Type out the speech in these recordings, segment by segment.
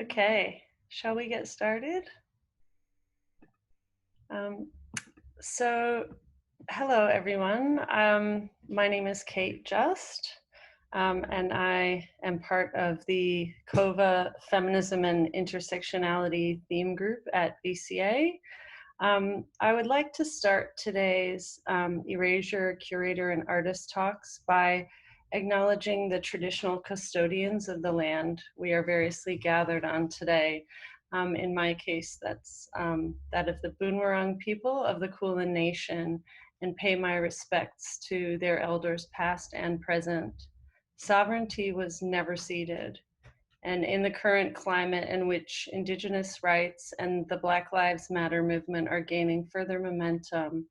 Okay, shall we get started? Um, so, hello everyone. My name is Kate Just, and I am part of the COVA Feminism and Intersectionality theme group at BCA. I would like to start today's Erasure Curator and Artist Talks by acknowledging the traditional custodians of the land we are variously gathered on today. In my case, that's that of the Boonwurrung people of the Kulin Nation, and pay my respects to their elders past and present. Sovereignty was never ceded. And in the current climate in which Indigenous rights and the Black Lives Matter movement are gaining further momentum,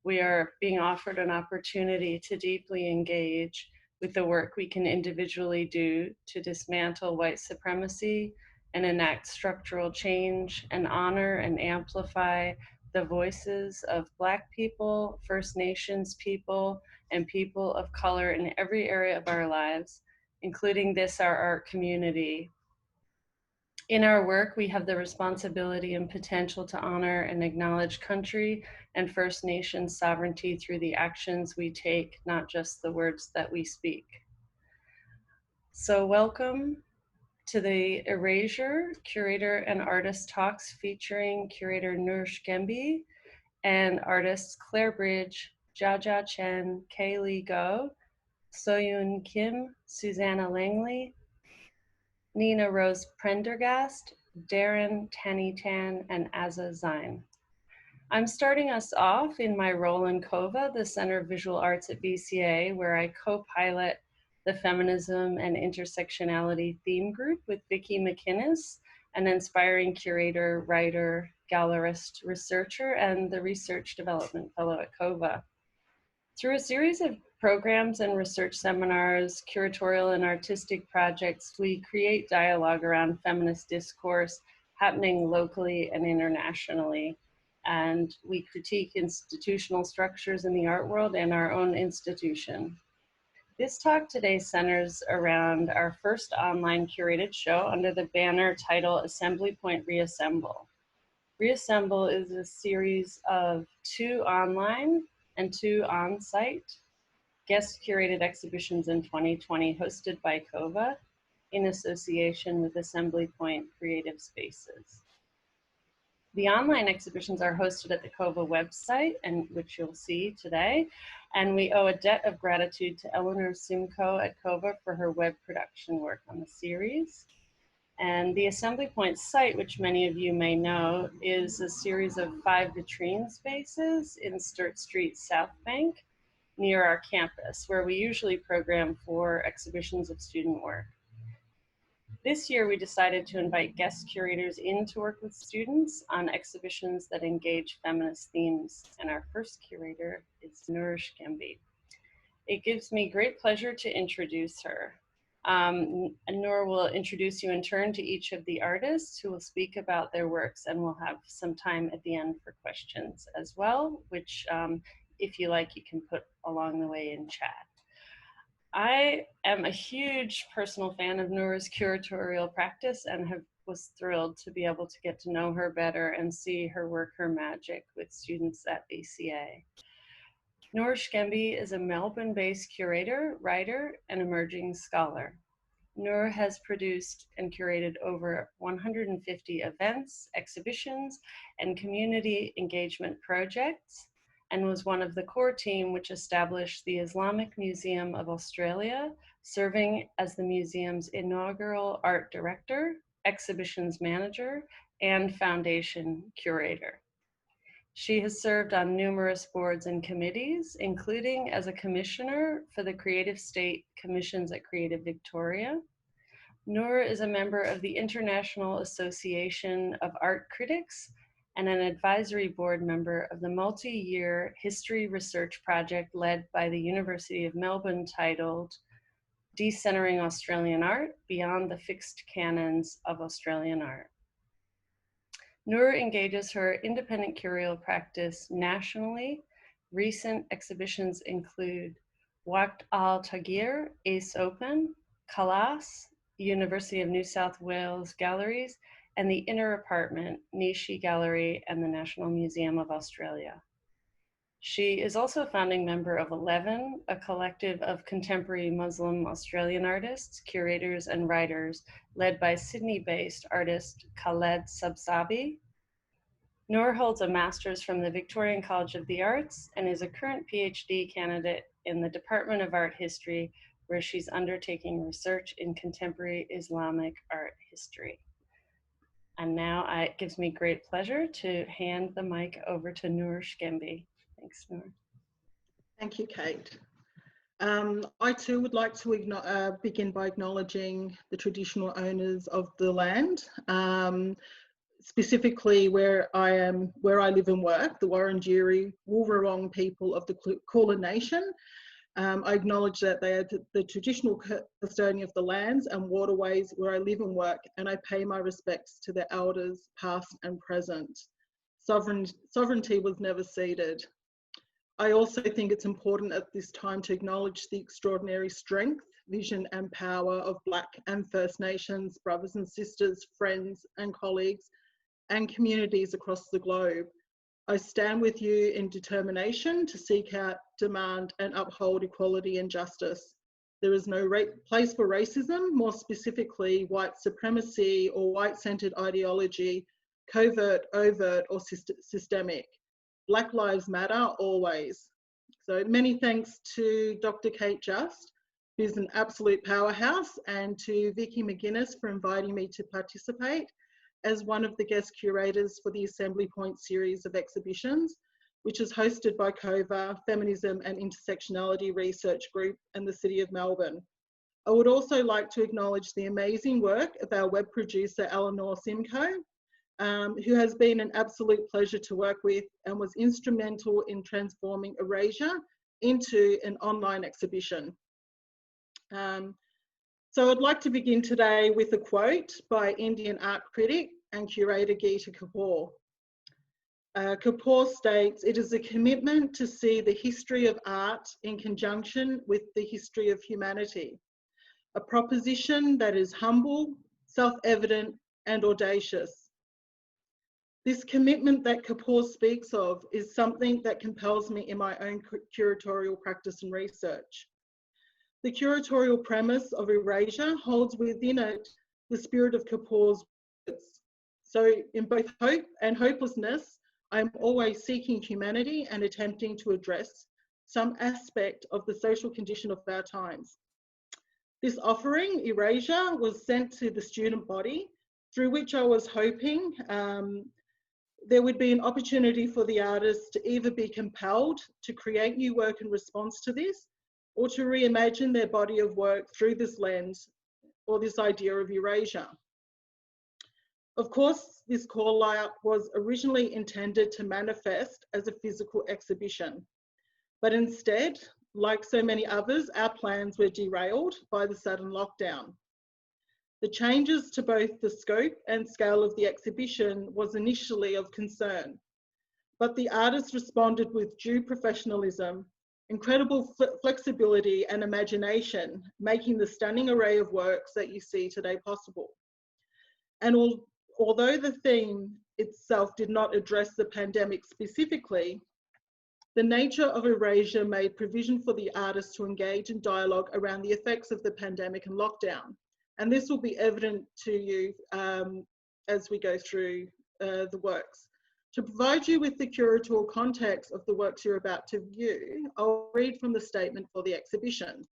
we are being offered an opportunity to deeply engage with the work we can individually do to dismantle white supremacy and enact structural change and honor and amplify the voices of Black people, First Nations people, and people of color in every area of our lives, including this, our art community. In our work, we have the responsibility and potential to honor and acknowledge country and First Nations sovereignty through the actions we take, not just the words that we speak. So welcome to the Erasure Curator and Artist Talks featuring curator Noor Shkembi and artists Claire Bridge, Jaja Chen, Kaylee Go, Soyun Kim, Susanna Langley, Nina Rose Prendergast, Darren Tanitan, and Azza Zine. I'm starting us off in my role in COVA, the Center of Visual Arts at BCA, where I co-pilot the Feminism and Intersectionality theme group with Vicki McInnes, an inspiring curator, writer, gallerist, researcher, and the Research Development Fellow at COVA. Through a series of programs and research seminars, curatorial and artistic projects, we create dialogue around feminist discourse happening locally and internationally. And we critique institutional structures in the art world and our own institution. This talk today centers around our first online curated show under the banner title Assembly Point Reassemble. Reassemble is a series of 2 online and 2 on-site guest curated exhibitions in 2020 hosted by COVA in association with Assembly Point Creative Spaces. The online exhibitions are hosted at the COVA website, and which you'll see today, and we owe a debt of gratitude to Eleanor Simcoe at COVA for her web production work on the series. And the Assembly Point site, which many of you may know, is a series of 5 vitrine spaces in Sturt Street, South Bank, near our campus, where we usually program for exhibitions of student work. This year, we decided to invite guest curators in to work with students on exhibitions that engage feminist themes, and our first curator is Noor Shkembi. It gives me great pleasure to introduce her. Noor will introduce you in turn to each of the artists who will speak about their works, and we'll have some time at the end for questions as well, which if you like, you can put along the way in chat. I am a huge personal fan of Noor's curatorial practice and was thrilled to be able to get to know her better and see her work, her magic with students at BCA. Noor Shkembi is a Melbourne-based curator, writer, and emerging scholar. Noor has produced and curated over 150 events, exhibitions, and community engagement projects, and was one of the core team which established the Islamic Museum of Australia, serving as the museum's inaugural art director, exhibitions manager, and foundation curator. She has served on numerous boards and committees, including as a commissioner for the Creative State Commissions at Creative Victoria. Noor is a member of the International Association of Art Critics and an advisory board member of the multi-year history research project led by the University of Melbourne titled Decentering Australian Art Beyond the Fixed Canons of Australian Art. Noor engages her independent curatorial practice nationally. Recent exhibitions include Waqt al-Taghir, Ace Open, Kalas, University of New South Wales Galleries, and the Inner Apartment, Nishi Gallery, and the National Museum of Australia. She is also a founding member of 11, a collective of contemporary Muslim Australian artists, curators, and writers led by Sydney-based artist Khaled Sabsabi. Noor holds a master's from the Victorian College of the Arts and is a current PhD candidate in the Department of Art History, where she's undertaking research in contemporary Islamic art history. And now it gives me great pleasure to hand the mic over to Noor Shkembi. Thanks, Noor. Thank you, Kate. I too would like to begin by acknowledging the traditional owners of the land, specifically where I live and work, the Wurundjeri Wurrung people of the Kulin Nation. I acknowledge that they are the traditional custodian of the lands and waterways where I live and work, and I pay my respects to their elders, past and present. Sovereignty was never ceded. I also think it's important at this time to acknowledge the extraordinary strength, vision and power of Black and First Nations brothers and sisters, friends and colleagues and communities across the globe. I stand with you in determination to seek out, demand and uphold equality and justice. There is no place for racism, more specifically white supremacy or white-centered ideology, covert, overt or systemic. Black Lives Matter always. So many thanks to Dr. Kate Just, who's an absolute powerhouse, and to Vicky McGuinness for inviting me to participate as one of the guest curators for the Assembly Point series of exhibitions, which is hosted by COVA, Feminism and Intersectionality Research Group and the City of Melbourne. I would also like to acknowledge the amazing work of our web producer, Eleanor Simcoe, who has been an absolute pleasure to work with and was instrumental in transforming Erasure into an online exhibition. So I'd like to begin today with a quote by Indian art critic and curator Geeta Kapoor. Kapoor states, "It is a commitment to see the history of art in conjunction with the history of humanity, a proposition that is humble, self-evident and audacious. This commitment that Kapoor speaks of is something that compels me in my own curatorial practice and research. The curatorial premise of Erasure holds within it the spirit of Kapoor's words. So in both hope and hopelessness, I am always seeking humanity and attempting to address some aspect of the social condition of our times. This offering, Erasure, was sent to the student body, through which I was hoping there would be an opportunity for the artists to either be compelled to create new work in response to this, or to reimagine their body of work through this lens or this idea of erasure. Of course, this call out was originally intended to manifest as a physical exhibition, but instead, like so many others, our plans were derailed by the sudden lockdown. The changes to both the scope and scale of the exhibition was initially of concern, but the artists responded with due professionalism, incredible flexibility and imagination, making the stunning array of works that you see today possible. And although the theme itself did not address the pandemic specifically, the nature of Erasure made provision for the artists to engage in dialogue around the effects of the pandemic and lockdown. And this will be evident to you as we go through the works. To provide you with the curatorial context of the works you're about to view, I'll read from the statement for the exhibition.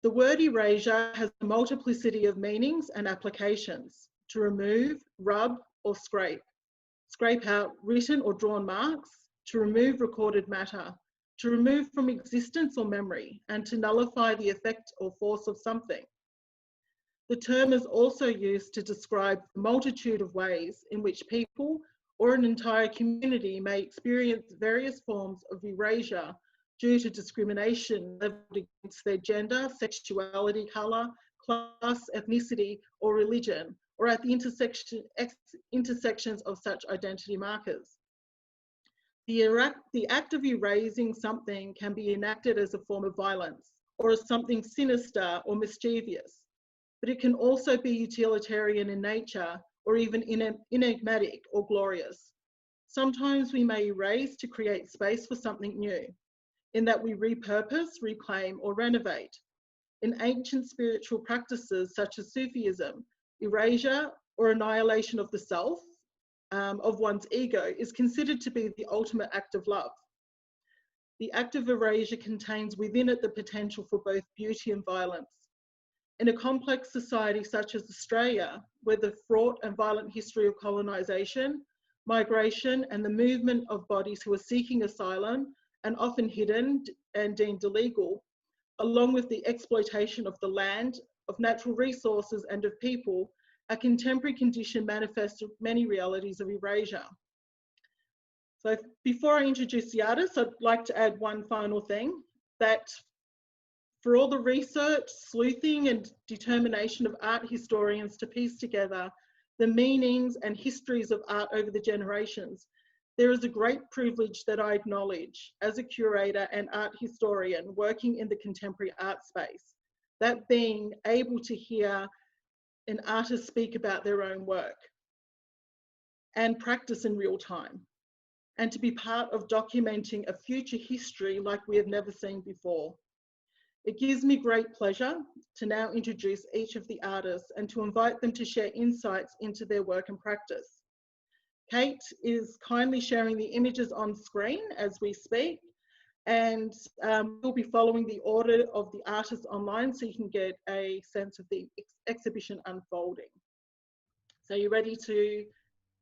The word erasure has a multiplicity of meanings and applications: to remove, rub or scrape out written or drawn marks, to remove recorded matter, to remove from existence or memory, and to nullify the effect or force of something. The term is also used to describe the multitude of ways in which people or an entire community may experience various forms of erasure due to discrimination leveled against their gender, sexuality, colour, class, ethnicity, or religion, or at the intersections of such identity markers. The act of erasing something can be enacted as a form of violence or as something sinister or mischievous, but it can also be utilitarian in nature or even enigmatic or glorious. Sometimes we may erase to create space for something new, in that we repurpose, reclaim, or renovate. In ancient spiritual practices such as Sufism, erasure or annihilation of the self, of one's ego, is considered to be the ultimate act of love. The act of erasure contains within it the potential for both beauty and violence. In a complex society such as Australia, where the fraught and violent history of colonisation, migration, and the movement of bodies who are seeking asylum and often hidden and deemed illegal, along with the exploitation of the land, of natural resources, and of people, a contemporary condition manifests many realities of erasure. So before I introduce the artists, I'd like to add one final thing, that for all the research, sleuthing, and determination of art historians to piece together the meanings and histories of art over the generations, there is a great privilege that I acknowledge as a curator and art historian working in the contemporary art space, that being able to hear an artist speak about their own work and practice in real time, and to be part of documenting a future history like we have never seen before. It gives me great pleasure to now introduce each of the artists and to invite them to share insights into their work and practice. Kate is kindly sharing the images on screen as we speak, and we'll be following the order of the artists online so you can get a sense of the exhibition unfolding. So you ready to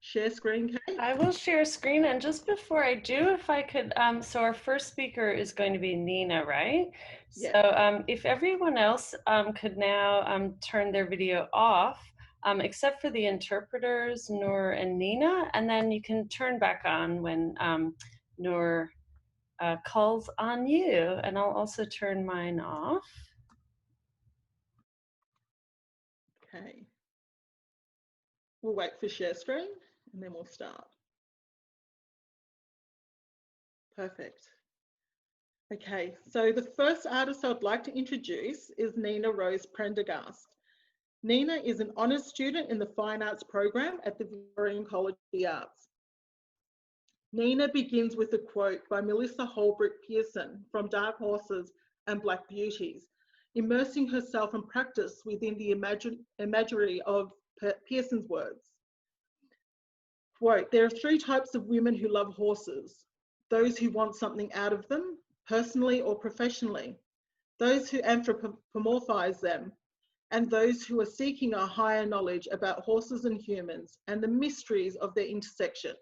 share screen, Kate? I will share screen, and just before I do, if I could, so our first speaker is going to be Nina, right? Yeah. So if everyone else could now turn their video off, except for the interpreters, Noor and Nina, and then you can turn back on when Noor calls on you, and I'll also turn mine off. Okay. We'll wait for share screen and then we'll start. Perfect. Okay, so the first artist I'd like to introduce is Nina Rose Prendergast. Nina is an honours student in the Fine Arts program at the Victorian College of the Arts. Nina begins with a quote by Melissa Holbrook Pearson from Dark Horses and Black Beauties, immersing herself in practice within the imagery of Pearson's words. Quote, "There are three types of women who love horses: those who want something out of them, personally or professionally, those who anthropomorphize them, and those who are seeking a higher knowledge about horses and humans and the mysteries of their intersection."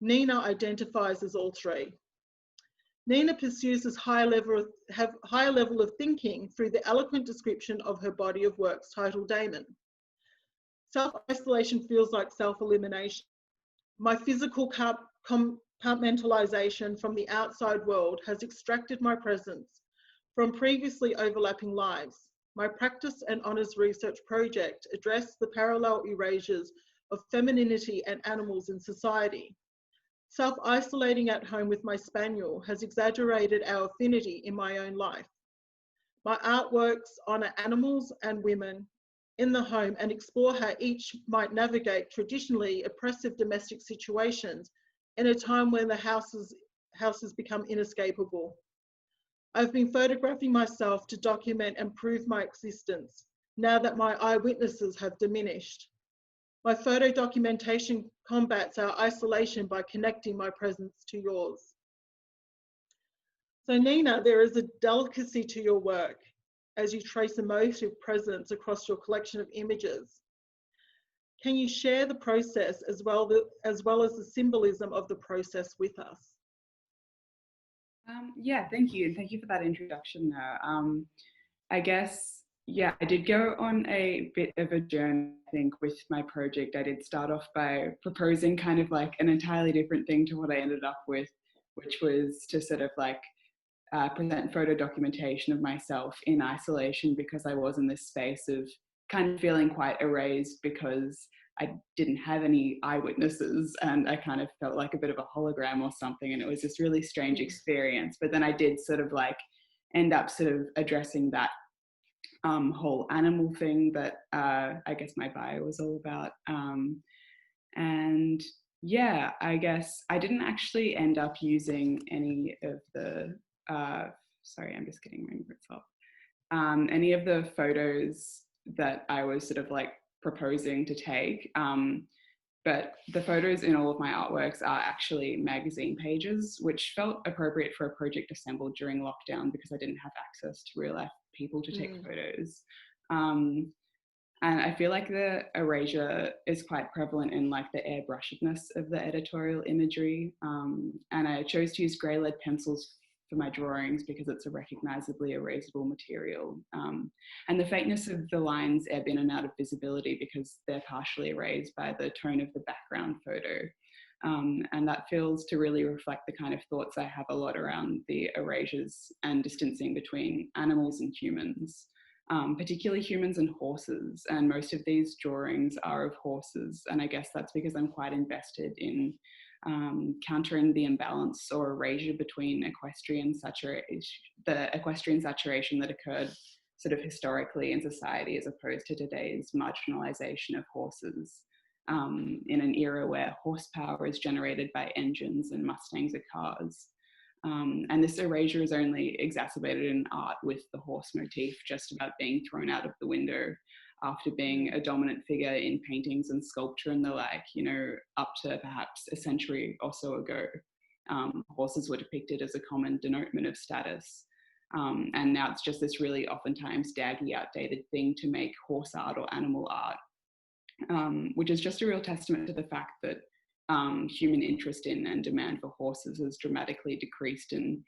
Nina identifies as all three. Nina pursues this higher level of thinking through the eloquent description of her body of works titled Damon. Self-isolation feels like self-elimination. My physical compartmentalization from the outside world has extracted my presence from previously overlapping lives. My practice and honours research project addressed the parallel erasures of femininity and animals in society. Self-isolating at home with my spaniel has exaggerated our affinity in my own life. My artworks honour animals and women in the home and explore how each might navigate traditionally oppressive domestic situations in a time when the houses become inescapable. I've been photographing myself to document and prove my existence now that my eyewitnesses have diminished. My photo documentation combats our isolation by connecting my presence to yours. So Nina, there is a delicacy to your work as you trace emotive presence across your collection of images. Can you share the process as well as the symbolism of the process with us? Yeah, thank you. And thank you for that introduction there. I guess, yeah, I did go on a bit of a journey, I think, with my project. I did start off by proposing kind of like an entirely different thing to what I ended up with, which was to sort of like present photo documentation of myself in isolation, because I was in this space of kind of feeling quite erased because I didn't have any eyewitnesses and I kind of felt like a bit of a hologram or something, and it was this really strange experience. But then I did sort of like end up sort of addressing that whole animal thing that I guess my bio was all about. And yeah, I guess I didn't actually end up using any of the, sorry, I'm just getting my notes up. Any of the photos that I was sort of like proposing to take. But the photos in all of my artworks are actually magazine pages, which felt appropriate for a project assembled during lockdown because I didn't have access to real life people to take photos. And I feel like the erasure is quite prevalent in like the airbrushedness of the editorial imagery. And I chose to use grey lead pencils for my drawings because it's a recognisably erasable material. And the fakeness of the lines ebb in and out of visibility because they're partially erased by the tone of the background photo. And that feels to really reflect the kind of thoughts I have a lot around the erasures and distancing between animals and humans. Particularly humans and horses. And most of these drawings are of horses. And I guess that's because I'm quite invested in countering the imbalance or erasure between the equestrian saturation that occurred sort of historically in society as opposed to today's marginalization of horses. In an era where horsepower is generated by engines and Mustangs are cars. And this erasure is only exacerbated in art with the horse motif just about being thrown out of the window after being a dominant figure in paintings and sculpture and the like, you know, up to perhaps a century or so ago. Horses were depicted as a common denotement of status. And now it's just this really oftentimes daggy, outdated thing to make horse art or animal art, which is just a real testament to the fact that human interest in and demand for horses has dramatically decreased in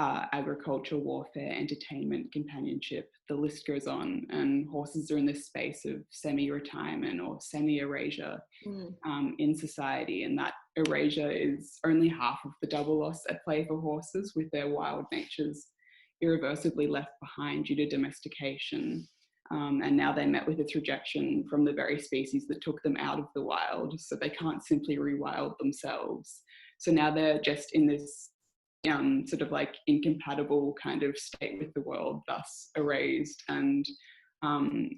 agriculture, warfare, entertainment, companionship, the list goes on. And horses are in this space of semi-retirement or semi-erasure in society. And that erasure is only half of the double loss at play for horses, with their wild natures irreversibly left behind due to domestication. And now they're met with its rejection from the very species that took them out of the wild, so they can't simply rewild themselves. So now they're just in this sort of like incompatible kind of state with the world, thus erased. And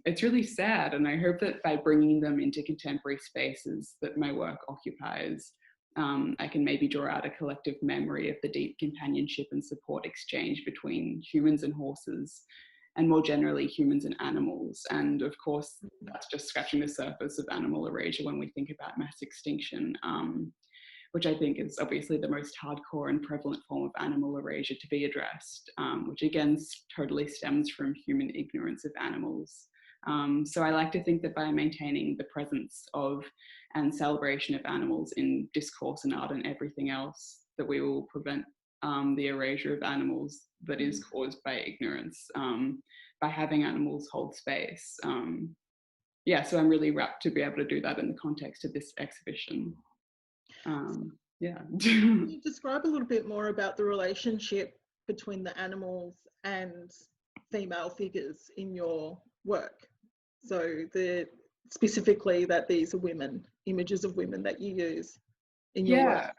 it's really sad. And I hope that by bringing them into contemporary spaces that my work occupies, I can maybe draw out a collective memory of the deep companionship and support exchange between humans and horses, and more generally humans and animals. And of course, that's just scratching the surface of animal erasure when we think about mass extinction, which I think is obviously the most hardcore and prevalent form of animal erasure to be addressed, which again totally stems from human ignorance of animals. So I like to think that by maintaining the presence of and celebration of animals in discourse and art and everything else, that we will prevent the erasure of animals that is caused by ignorance, by having animals hold space. Yeah, so I'm really rapt to be able to do that in the context of this exhibition. Yeah. Can you describe a little bit more about the relationship between the animals and female figures in your work? So specifically that these are women, images of women that you use in your work.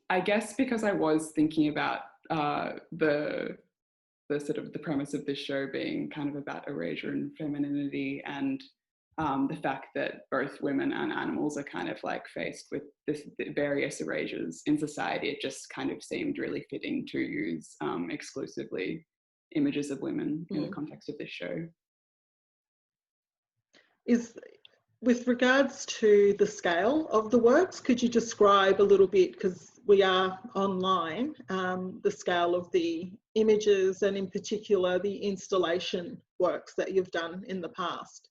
I guess because I was thinking about the sort of the premise of this show being kind of about erasure and femininity, and the fact that both women and animals are kind of like faced with this various erasures in society, it just kind of seemed really fitting to use exclusively images of women in the context of this show. With regards to the scale of the works, could you describe a little bit, because we are online, the scale of the images and in particular the installation works that you've done in the past?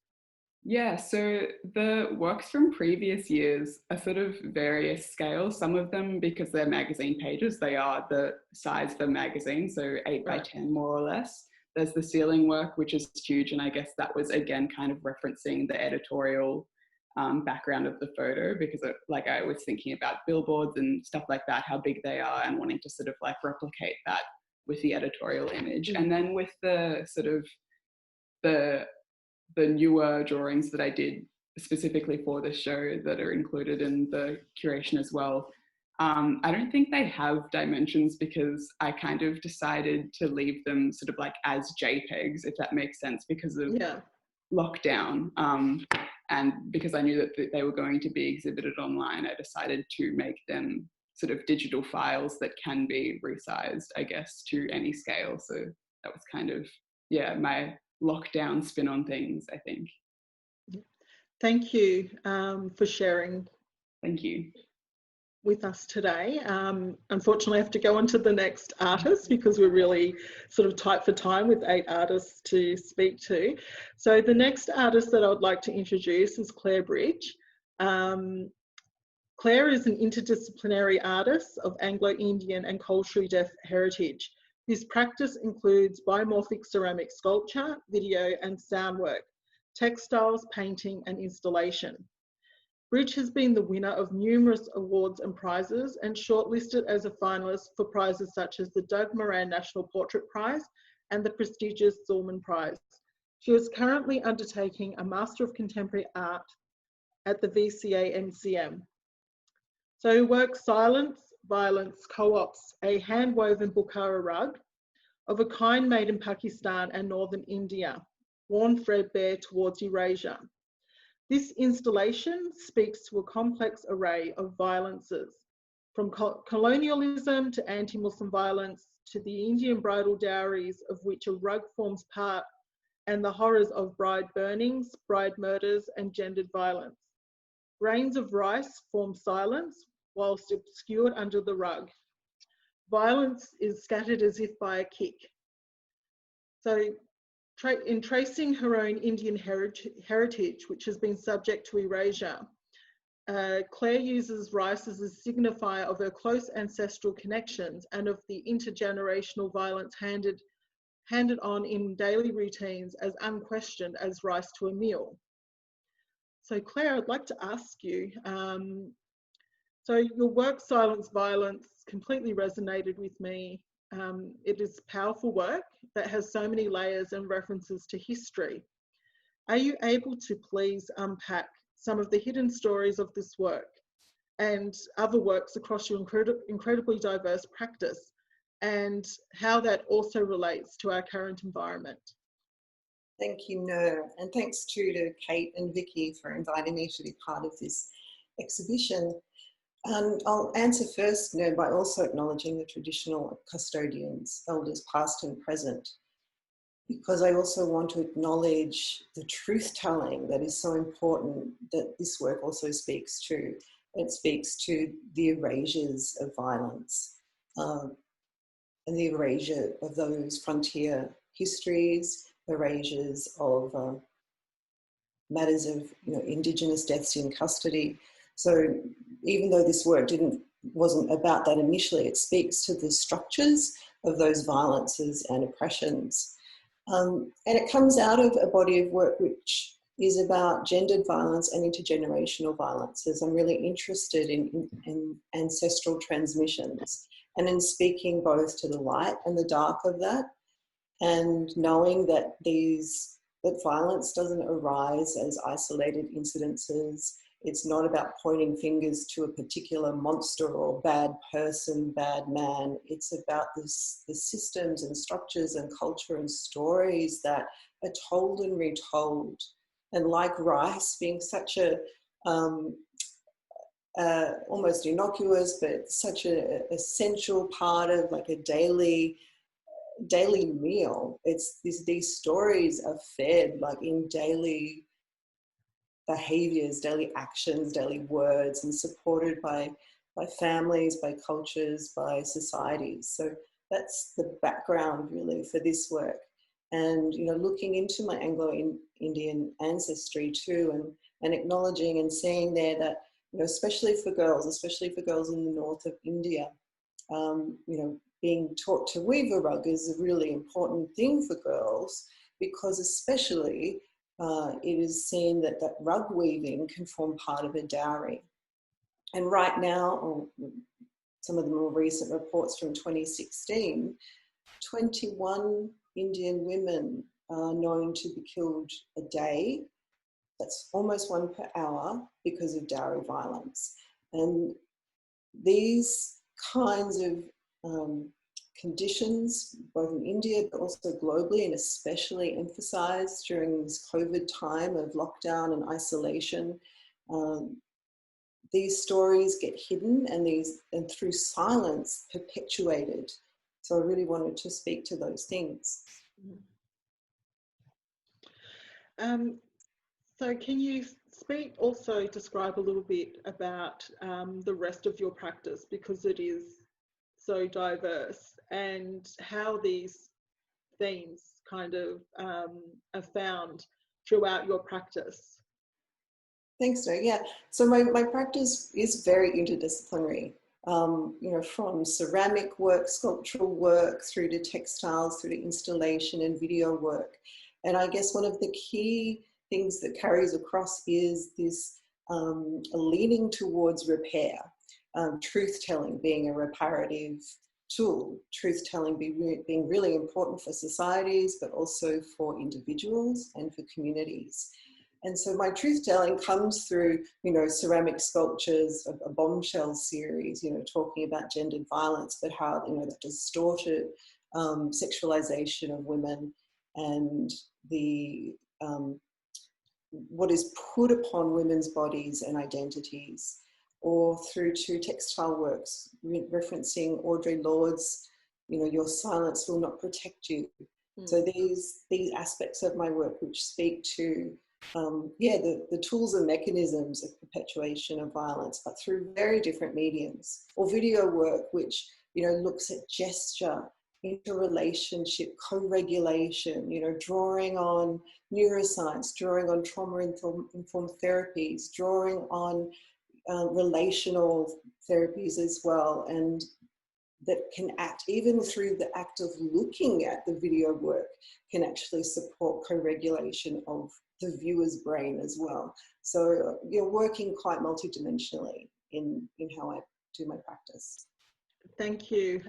Yeah, so the works from previous years are sort of various scales. Some of them, because they're magazine pages, they are the size of a magazine, so 8 by 10 more or less. There's the ceiling work, which is huge, and I guess that was again kind of referencing the editorial background of the photo, because like I was thinking about billboards and stuff like that, how big they are, and wanting to sort of like replicate that with the editorial image. And then with the sort of the newer drawings that I did specifically for the show that are included in the curation as well, I don't think they have dimensions because I kind of decided to leave them sort of like as JPEGs, if that makes sense, because of Yeah. lockdown. And because I knew that they were going to be exhibited online, I decided to make them sort of digital files that can be resized, I guess, to any scale. So that was kind of, yeah, my lockdown spin on things, I think. Thank you for sharing Thank you. with us today. Unfortunately, I have to go on to the next artist because we're really sort of tight for time with 8 artists to speak to. So the next artist that I would like to introduce is Claire Bridge. Claire is an interdisciplinary artist of Anglo-Indian and culturally deaf heritage, whose practice includes biomorphic ceramic sculpture, video and sound work, textiles, painting and installation. Bridge has been the winner of numerous awards and prizes and shortlisted as a finalist for prizes such as the Doug Moran National Portrait Prize and the prestigious Zulman Prize. She is currently undertaking a Master of Contemporary Art at the VCA MCM. So her work Silence, Violence co-ops a hand-woven Bukhara rug of a kind made in Pakistan and northern India, worn threadbare towards Erasure. This installation speaks to a complex array of violences, from colonialism to anti-Muslim violence to the Indian bridal dowries of which a rug forms part, and the horrors of bride burnings, bride murders and gendered violence. Grains of rice form silence whilst obscured under the rug. Violence is scattered as if by a kick. So in tracing her own Indian heritage, which has been subject to erasure, Claire uses rice as a signifier of her close ancestral connections and of the intergenerational violence handed on in daily routines as unquestioned as rice to a meal. So Claire, I'd like to ask you, so your work Silence Violence completely resonated with me. It is powerful work that has so many layers and references to history. Are you able to please unpack some of the hidden stories of this work and other works across your incredibly diverse practice, and how that also relates to our current environment? Thank you, Nur, and thanks too to Kate and Vicky for inviting me to be part of this exhibition. And I'll answer first, Nur, by also acknowledging the traditional custodians, elders past and present, because I also want to acknowledge the truth-telling that is so important that this work also speaks to. It speaks to the erasures of violence and the erasure of those frontier histories, erasures of matters of Indigenous deaths in custody. So even though this work wasn't about that initially, it speaks to the structures of those violences and oppressions. And it comes out of a body of work which is about gendered violence and intergenerational violences. I'm really interested in ancestral transmissions and in speaking both to the light and the dark of that, and knowing that that violence doesn't arise as isolated incidences. It's not about pointing fingers to a particular monster or bad person, bad man. It's about the systems and structures and culture and stories that are told and retold. And like rice being such a almost innocuous, but such an essential part of like a daily meal. It's these stories are fed like in daily behaviors, daily actions, daily words, and supported by families, by cultures, by societies. So that's the background really for this work. And looking into my Anglo-Indian ancestry too, and acknowledging and seeing there that especially for girls in the north of India, being taught to weave a rug is a really important thing for girls, because especially it is seen that rug weaving can form part of a dowry. And right now, or some of the more recent reports from 2016, 21 Indian women are known to be killed a day. That's almost one per hour because of dowry violence. And these kinds of conditions, both in India but also globally, and especially emphasized during this COVID time of lockdown and isolation, these stories get hidden and through silence perpetuated. So I really wanted to speak to those things. So can you describe a little bit about the rest of your practice, because it is so diverse, and how these themes kind of are found throughout your practice? Thanks, Joe. Yeah, so my practice is very interdisciplinary. From ceramic work, sculptural work, through to textiles, through to installation and video work. And I guess one of the key things that carries across is this leaning towards repair, truth-telling being a reparative tool, truth-telling being really important for societies, but also for individuals and for communities. And so my truth-telling comes through, ceramic sculptures, a bombshell series, talking about gendered violence, but how, the distorted sexualization of women and the what is put upon women's bodies and identities, or through to textile works, referencing Audre Lorde's, your silence will not protect you. So these aspects of my work which speak to the tools and mechanisms of perpetuation of violence, but through very different mediums, or video work which looks at gesture, interrelationship, co-regulation, drawing on neuroscience, drawing on trauma-informed therapies, drawing on relational therapies as well, and that can act, even through the act of looking at the video work, can actually support co-regulation of the viewer's brain as well. So you're working quite multidimensionally in how I do my practice. Thank you.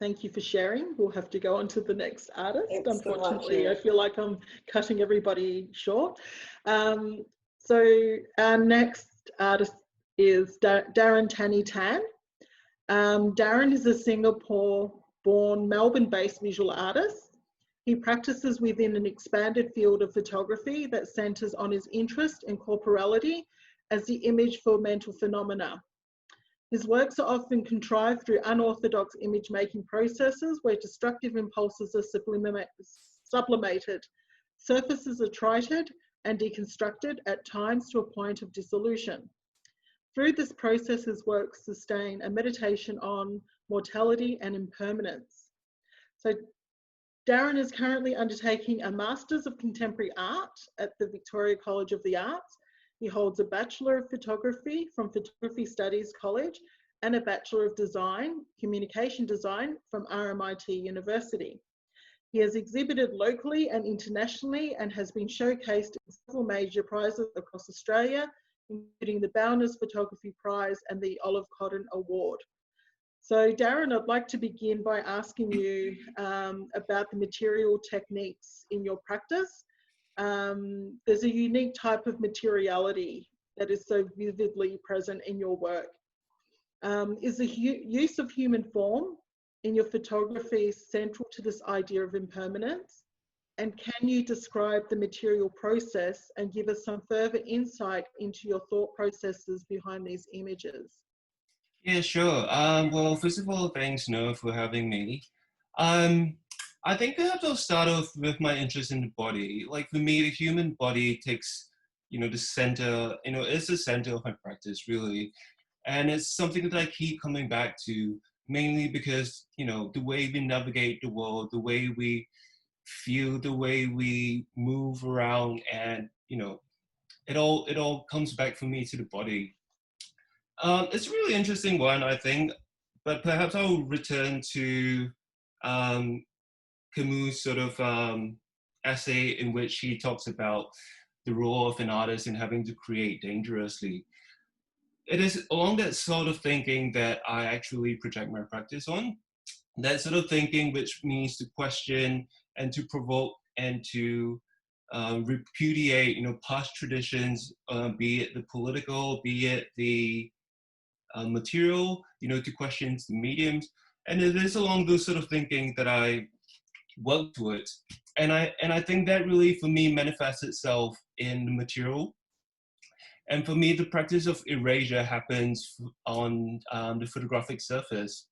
Thank you for sharing. We'll have to go on to the next artist. Thanks Unfortunately, so much, yeah. I feel like I'm cutting everybody short. So our next artist is Darren Tani Tan. Darren is a Singapore-born, Melbourne-based visual artist. He practices within an expanded field of photography that centres on his interest in corporality as the image for mental phenomena. His works are often contrived through unorthodox image-making processes where destructive impulses are sublimated, surfaces are trited and deconstructed, at times to a point of dissolution. Through this process, his works sustain a meditation on mortality and impermanence. So Darren is currently undertaking a Masters of Contemporary Art at the Victoria College of the Arts. He holds a Bachelor of Photography from Photography Studies College and a Bachelor of Design, Communication Design from RMIT University. He has exhibited locally and internationally and has been showcased in several major prizes across Australia, including the Bowness Photography Prize and the Olive Cotton Award. So Darren, I'd like to begin by asking you about the material techniques in your practice. There's a unique type of materiality that is so vividly present in your work. Is the use of human form in your photography central to this idea of impermanence? And can you describe the material process and give us some further insight into your thought processes behind these images? Yeah, sure. Well, first of all, thanks, Noah, for having me. I think perhaps I'll start off with my interest in the body. Like for me, the human body takes, the center, is the center of my practice, really. And it's something that I keep coming back to, mainly because, the way we navigate the world, the way we feel, the way we move around, and, it all comes back for me to the body. It's a really interesting one, I think, but perhaps I'll return to Camus' sort of essay in which he talks about the role of an artist in having to create dangerously. It is along that sort of thinking that I actually project my practice on. That sort of thinking which means to question and to provoke and to repudiate, past traditions, be it the political, be it the material, to questions the mediums. And it is along those sort of thinking that I work towards. And I think that really, for me, manifests itself in the material. And for me, the practice of erasure happens on the photographic surface.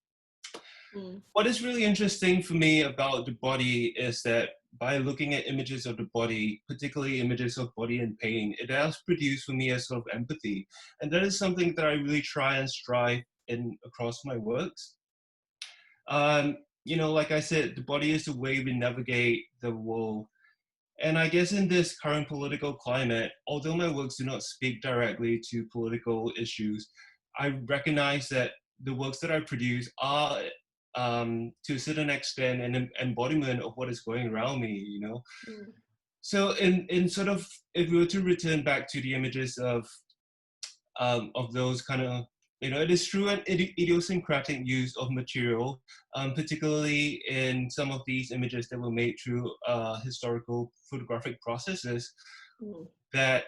What is really interesting for me about the body is that by looking at images of the body, particularly images of body in pain, it does produce for me a sort of empathy. And that is something that I really try and strive in across my works. Like I said, the body is the way we navigate the world. And I guess in this current political climate, although my works do not speak directly to political issues, I recognize that the works that I produce are, to a certain extent, an embodiment of what is going around me, So in sort of, if we were to return back to the images of those kind of, it is true an idiosyncratic use of material, particularly in some of these images that were made through historical photographic processes, that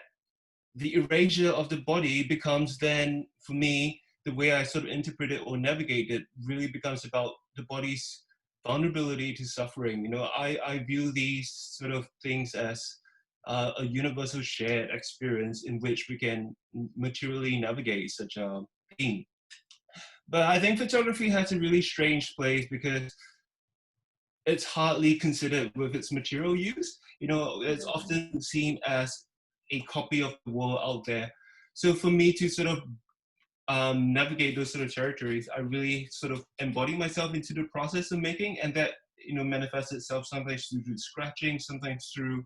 the erasure of the body becomes then, for me, the way I sort of interpret it or navigate it really becomes about the body's vulnerability to suffering. I view these sort of things as a universal shared experience in which we can materially navigate such a pain. But I think photography has a really strange place because it's hardly considered with its material use. It's often seen as a copy of the world out there. So for me to sort of navigate those sort of territories, I really sort of embody myself into the process of making, and that manifests itself sometimes through scratching, sometimes through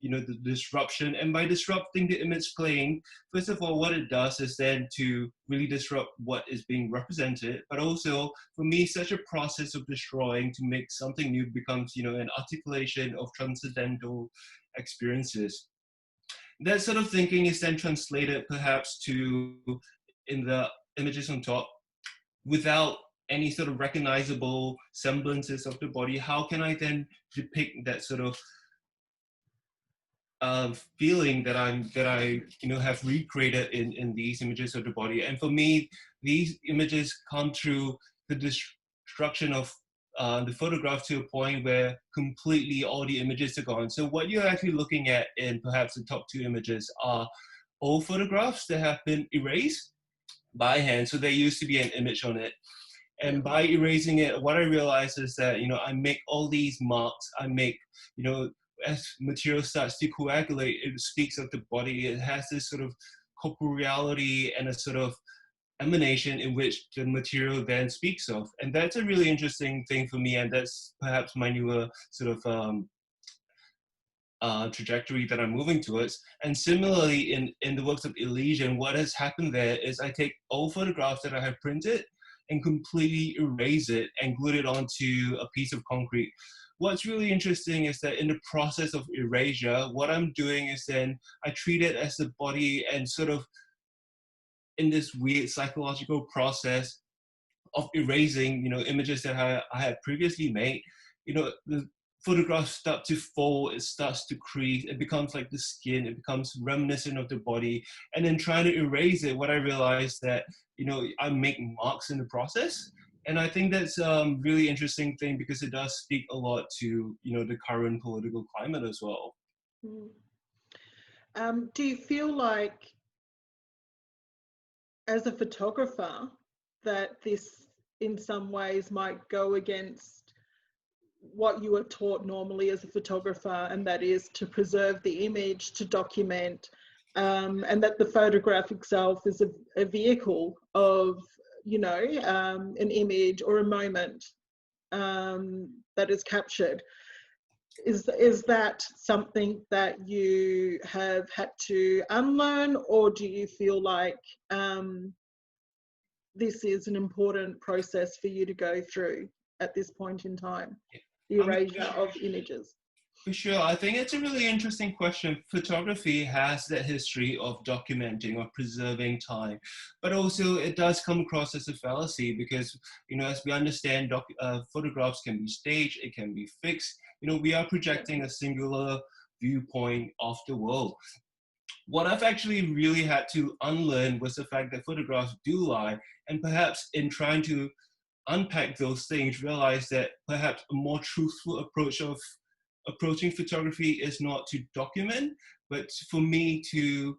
the disruption. And by disrupting the image plane, first of all, what it does is then to really disrupt what is being represented, but also for me, such a process of destroying to make something new becomes an articulation of transcendental experiences. That sort of thinking is then translated perhaps to, in the images on top, without any sort of recognizable semblances of the body. How can I then depict that sort of feeling that I have recreated in these images of the body? And for me, these images come through the destruction of the photograph to a point where completely all the images are gone. So what you're actually looking at in perhaps the top two images are old photographs that have been erased by hand. So there used to be an image on it. And by erasing it, what I realized is that, I make all these marks. I make, as material starts to coagulate, it speaks of the body. It has this sort of corporeality and a sort of emanation in which the material then speaks of. And that's a really interesting thing for me. And that's perhaps my newer sort of trajectory that I'm moving towards. And similarly, in the works of Elysian, what has happened there is I take old photographs that I have printed and completely erase it and glue it onto a piece of concrete. What's really interesting is that in the process of erasure, what I'm doing is then I treat it as the body, and sort of in this weird psychological process of erasing, images that I had previously made, the photographs start to fold, it starts to crease, it becomes like the skin, it becomes reminiscent of the body. And then trying to erase it, what I realized that, I make marks in the process. And I think that's a really interesting thing because it does speak a lot to, the current political climate as well. Do you feel like, as a photographer, that this in some ways might go against what you are taught normally as a photographer, and that is to preserve the image, to document, and that the photograph itself is a vehicle of, an image or a moment that is captured? Is that something that you have had to unlearn, or do you feel like this is an important process for you to go through at this point in time, the erasure of images? For sure. I think it's a really interesting question. Photography has that history of documenting, of preserving time, but also it does come across as a fallacy because, as we understand, photographs can be staged, it can be fixed. We are projecting a singular viewpoint of the world. what I've actually really had to unlearn was the fact that photographs do lie, and perhaps in trying to unpack those things, realize that perhaps a more truthful approach of approaching photography is not to document, but for me to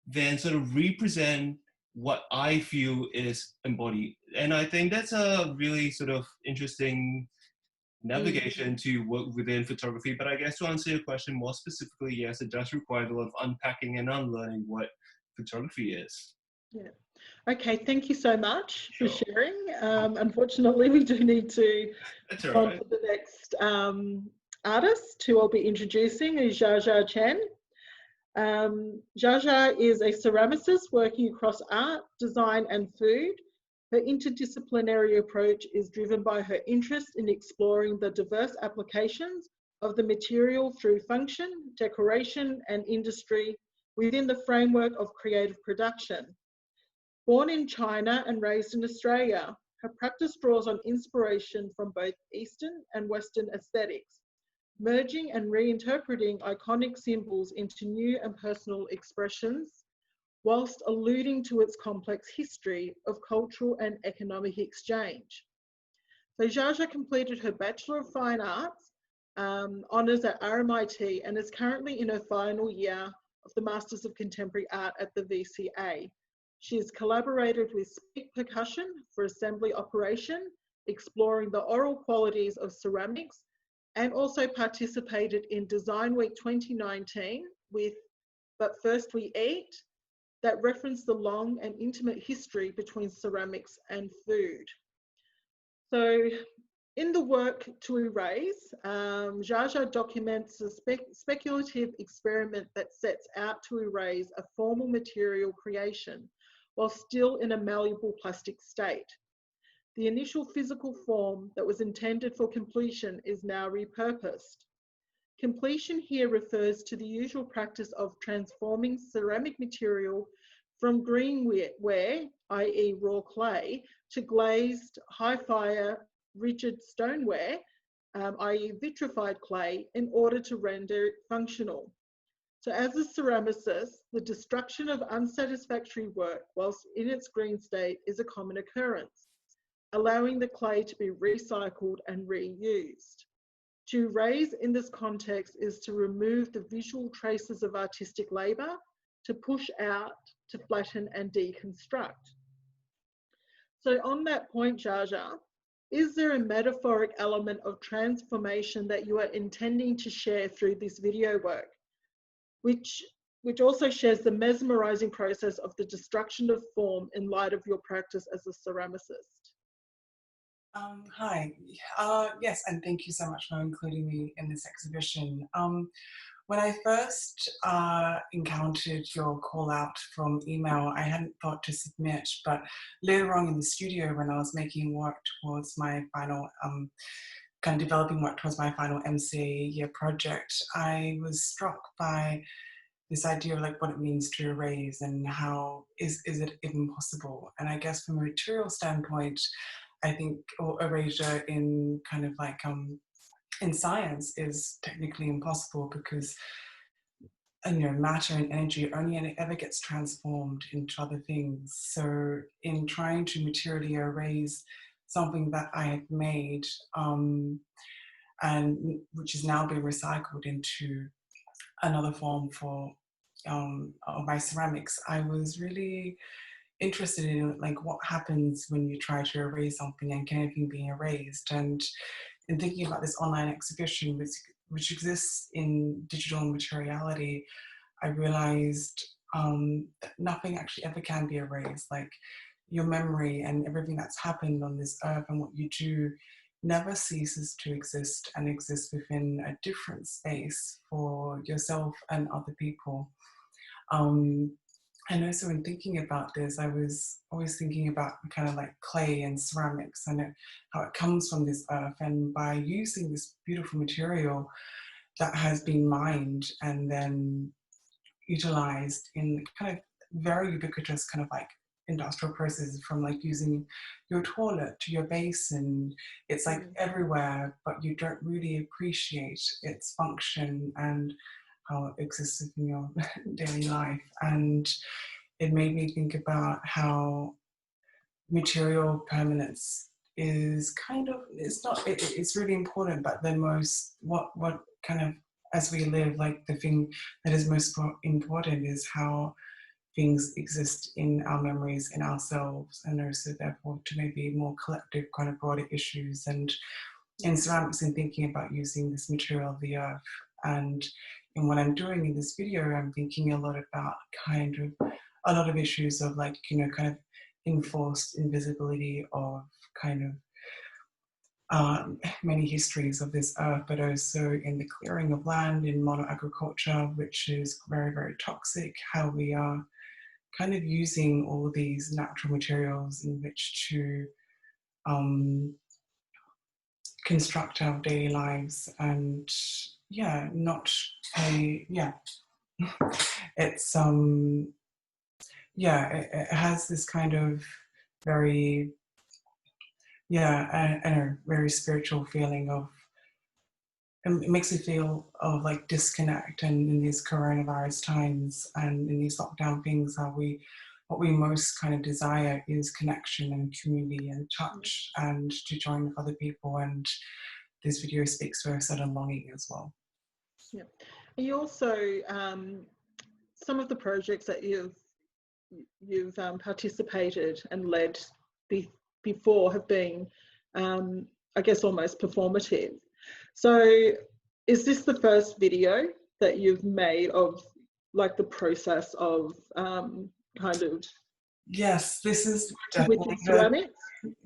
then sort of represent what I feel is embodied. And I think that's a really sort of interesting navigation to work within photography. But I guess to answer your question more specifically, yes, it does require a lot of unpacking and unlearning what photography is. Yeah. Okay, thank you so much for Sure. sharing. Unfortunately, we do need to That's go all on right. to the next artist who I'll be introducing, is Erasure Chen. Erasure is a ceramicist working across art, design and food. Her interdisciplinary approach is driven by her interest in exploring the diverse applications of the material through function, decoration and industry within the framework of creative production. Born in China and raised in Australia, her practice draws on inspiration from both Eastern and Western aesthetics, merging and reinterpreting iconic symbols into new and personal expressions, whilst alluding to its complex history of cultural and economic exchange. So Jaja completed her Bachelor of Fine Arts honours at RMIT and is currently in her final year of the Masters of Contemporary Art at the VCA. She has collaborated with Speak Percussion for assembly operation, exploring the oral qualities of ceramics, and also participated in Design Week 2019 with But First We Eat, that referenced the long and intimate history between ceramics and food. So in the work To Erase, Jaja documents a speculative experiment that sets out to erase a formal material creation while still in a malleable plastic state. The initial physical form that was intended for completion is now repurposed. Completion here refers to the usual practice of transforming ceramic material from greenware, i.e. raw clay, to glazed, high-fire, rigid stoneware, i.e. vitrified clay, in order to render it functional. So as a ceramicist, the destruction of unsatisfactory work whilst in its green state is a common occurrence, allowing the clay to be recycled and reused. To raise in this context is to remove the visual traces of artistic labour, to push out, to flatten and deconstruct. So on that point, Jaja, is there a metaphoric element of transformation that you are intending to share through this video work, which also shares the mesmerising process of the destruction of form in light of your practice as a ceramicist? Hi, yes, and thank you so much for including me in this exhibition. When I first encountered your call out from email, I hadn't thought to submit, but later on in the studio when I was making work towards my final, kind of developing work towards my final MCA year project, I was struck by this idea of like what it means to erase and how is it even possible. And I guess from a material standpoint, I think erasure in kind of like in science is technically impossible because matter and energy only ever gets transformed into other things. So in trying to materially erase something that I had made and which is now being recycled into another form for of my ceramics, I was really interested in like what happens when you try to erase something and can anything be erased. And in thinking about this online exhibition which exists in digital materiality, I realized that nothing actually ever can be erased. Like your memory and everything that's happened on this earth and what you do never ceases to exist and exists within a different space for yourself and other people. And also in thinking about this, I was always thinking about kind of like clay and ceramics and how it comes from this earth. And by using this beautiful material that has been mined and then utilized in kind of very ubiquitous kind of like industrial processes, from like using your toilet to your basin, it's like everywhere, but you don't really appreciate its function and how it exists in your daily life. And it made me think about how material permanence is kind of, it's really important, but the most, what kind of, as we live, like the thing that is most important is how things exist in our memories, in ourselves, and also therefore to maybe more collective kind of broader issues. And in ceramics, and thinking about using this material of the earth, and in what I'm doing in this video, I'm thinking a lot about kind of a lot of issues of, like, you know, kind of enforced invisibility of kind of many histories of this earth, but also in the clearing of land, in mono-agriculture, which is very, very toxic, how we are kind of using all these natural materials in which to construct our daily lives. And yeah, not a, yeah, it's yeah, it has this kind of very, yeah, I know, very spiritual feeling of, it makes me feel of like disconnect. And in these coronavirus times and in these lockdown things, how we, what we most kind of desire is connection and community and touch, and to join with other people. And this video speaks to a certain longing as well. Yeah. And you also, some of the projects that you've participated and led before have been, I guess, almost performative. So is this the first video that you've made of like the process of kind of, Yes, this is with definitely ceramics?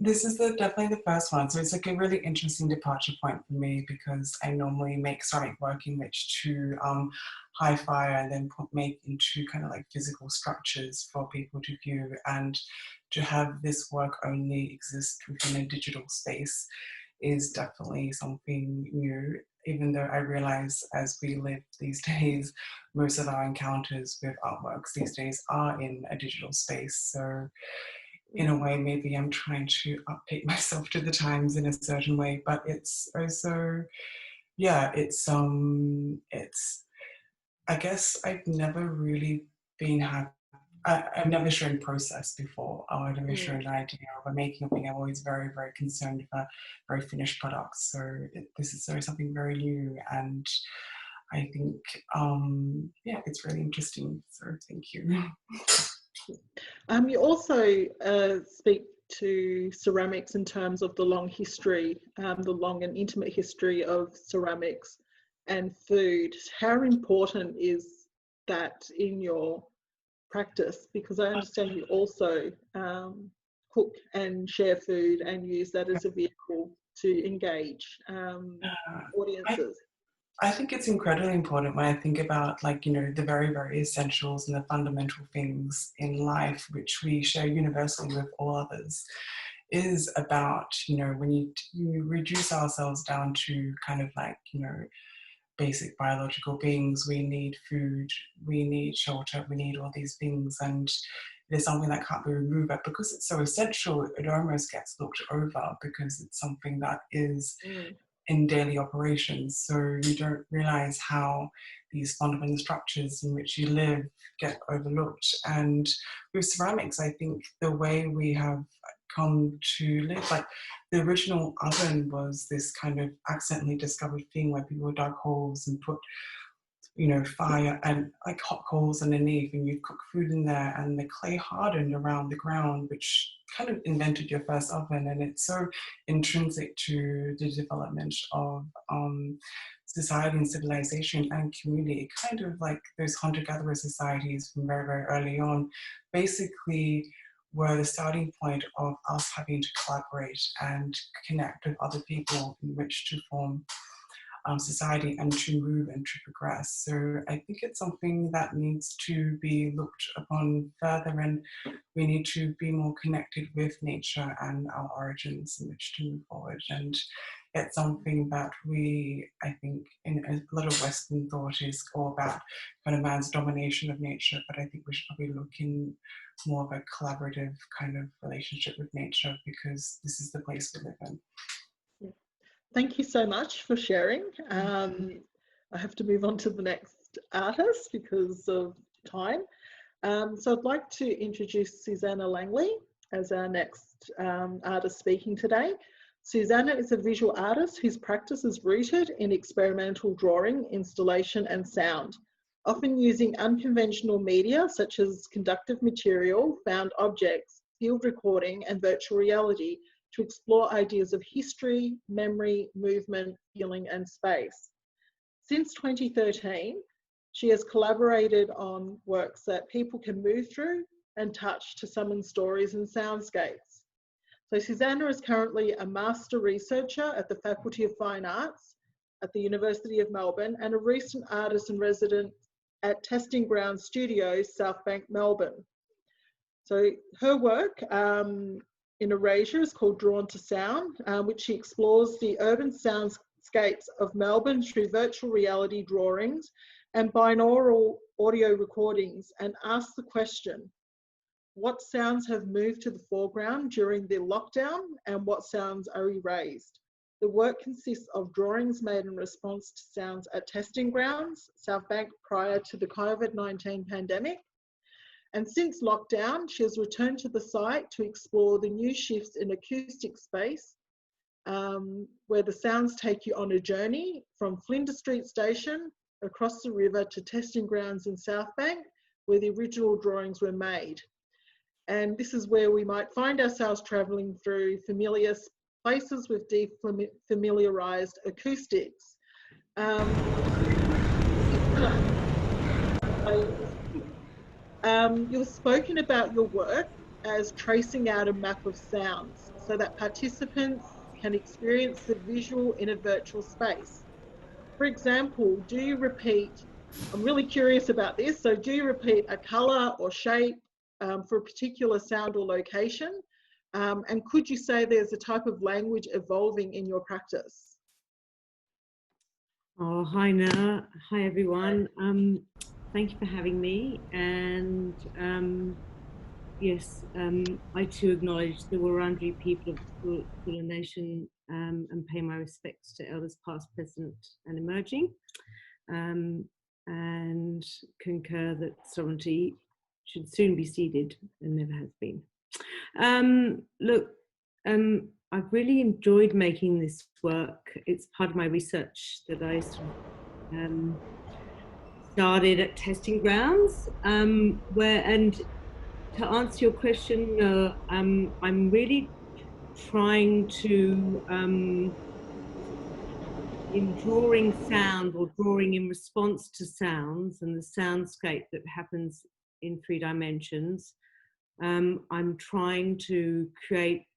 definitely the first one. So it's like a really interesting departure point for me, because I normally make ceramic work in which to high fire and then make into kind of like physical structures for people to view, and to have this work only exist within a digital space is definitely something new, even though I realize as we live these days, most of our encounters with artworks these days are in a digital space. So in a way, maybe I'm trying to update myself to the times in a certain way, but it's also, yeah, it's I guess I've never really been happy. I've never shown process before, or I've never shown an idea of a making a thing. I'm always very, very concerned about very finished products. So this is something very new, and I think, yeah, it's really interesting. So thank you. You also speak to ceramics in terms of the long history, the long and intimate history of ceramics and food. How important is that in your practice? Because I understand you also cook and share food and use that as a vehicle to engage audiences. I think it's incredibly important when I think about, like, you know, the very, very essentials and the fundamental things in life which we share universally with all others, is about, you know, when you reduce ourselves down to kind of like, you know, basic biological beings. We need food, we need shelter, we need all these things, and there's something that can't be removed. But because it's so essential, it almost gets looked over because it's something that is in daily operations. So you don't realize how these fundamental structures in which you live get overlooked. And with ceramics, I think the way we have come to live, like the original oven was this kind of accidentally discovered thing where people dug holes and put, you know, fire and like hot coals underneath, and you cook food in there, and the clay hardened around the ground, which kind of invented your first oven. And it's so intrinsic to the development of society and civilization and community, kind of like those hunter-gatherer societies from very, very early on, basically were the starting point of us having to collaborate and connect with other people in which to form society and to move and to progress. So I think it's something that needs to be looked upon further, and we need to be more connected with nature and our origins in which to move forward. And it's something that we, I think, in a lot of Western thought is all about kind of man's domination of nature, but I think we should probably look in more of a collaborative kind of relationship with nature, because this is the place we live in. Thank you so much for sharing. I have to move on to the next artist because of time. So I'd like to introduce Susanna Langley as our next artist speaking today. Susanna is a visual artist whose practice is rooted in experimental drawing, installation and sound, often using unconventional media such as conductive material, found objects, field recording and virtual reality to explore ideas of history, memory, movement, feeling and space. Since 2013, she has collaborated on works that people can move through and touch to summon stories and soundscapes. So Susanna is currently a master researcher at the Faculty of Fine Arts at the University of Melbourne and a recent artist in residence at Testing Ground Studios, South Bank, Melbourne. So her work in Erasure is called Drawn to Sound, which she explores the urban soundscapes of Melbourne through virtual reality drawings and binaural audio recordings, and asks the question, what sounds have moved to the foreground during the lockdown and what sounds are erased? The work consists of drawings made in response to sounds at testing grounds, South Bank, prior to the COVID-19 pandemic. And since lockdown, she has returned to the site to explore the new shifts in acoustic space, where the sounds take you on a journey from Flinders Street Station across the river to testing grounds in South Bank, where the original drawings were made. And this is where we might find ourselves travelling through familiar places with defamiliarised acoustics. You've spoken about your work as tracing out a map of sounds so that participants can experience the visual in a virtual space. For example, do you repeat, I'm really curious about this, so do you repeat a colour or shape for a particular sound or location? And could you say there's a type of language evolving in your practice? Oh, hi Noah. Hi everyone. Thank you for having me. And yes, I too acknowledge the Wurundjeri people of the Kulin Nation and pay my respects to elders past, present and emerging, and concur that sovereignty should soon be ceded and never has been. Look, I've really enjoyed making this work. It's part of my research that I sort of, started at testing grounds, and to answer your question, I'm really trying to, in drawing sound or drawing in response to sounds and the soundscape that happens in 3 dimensions, I'm trying to create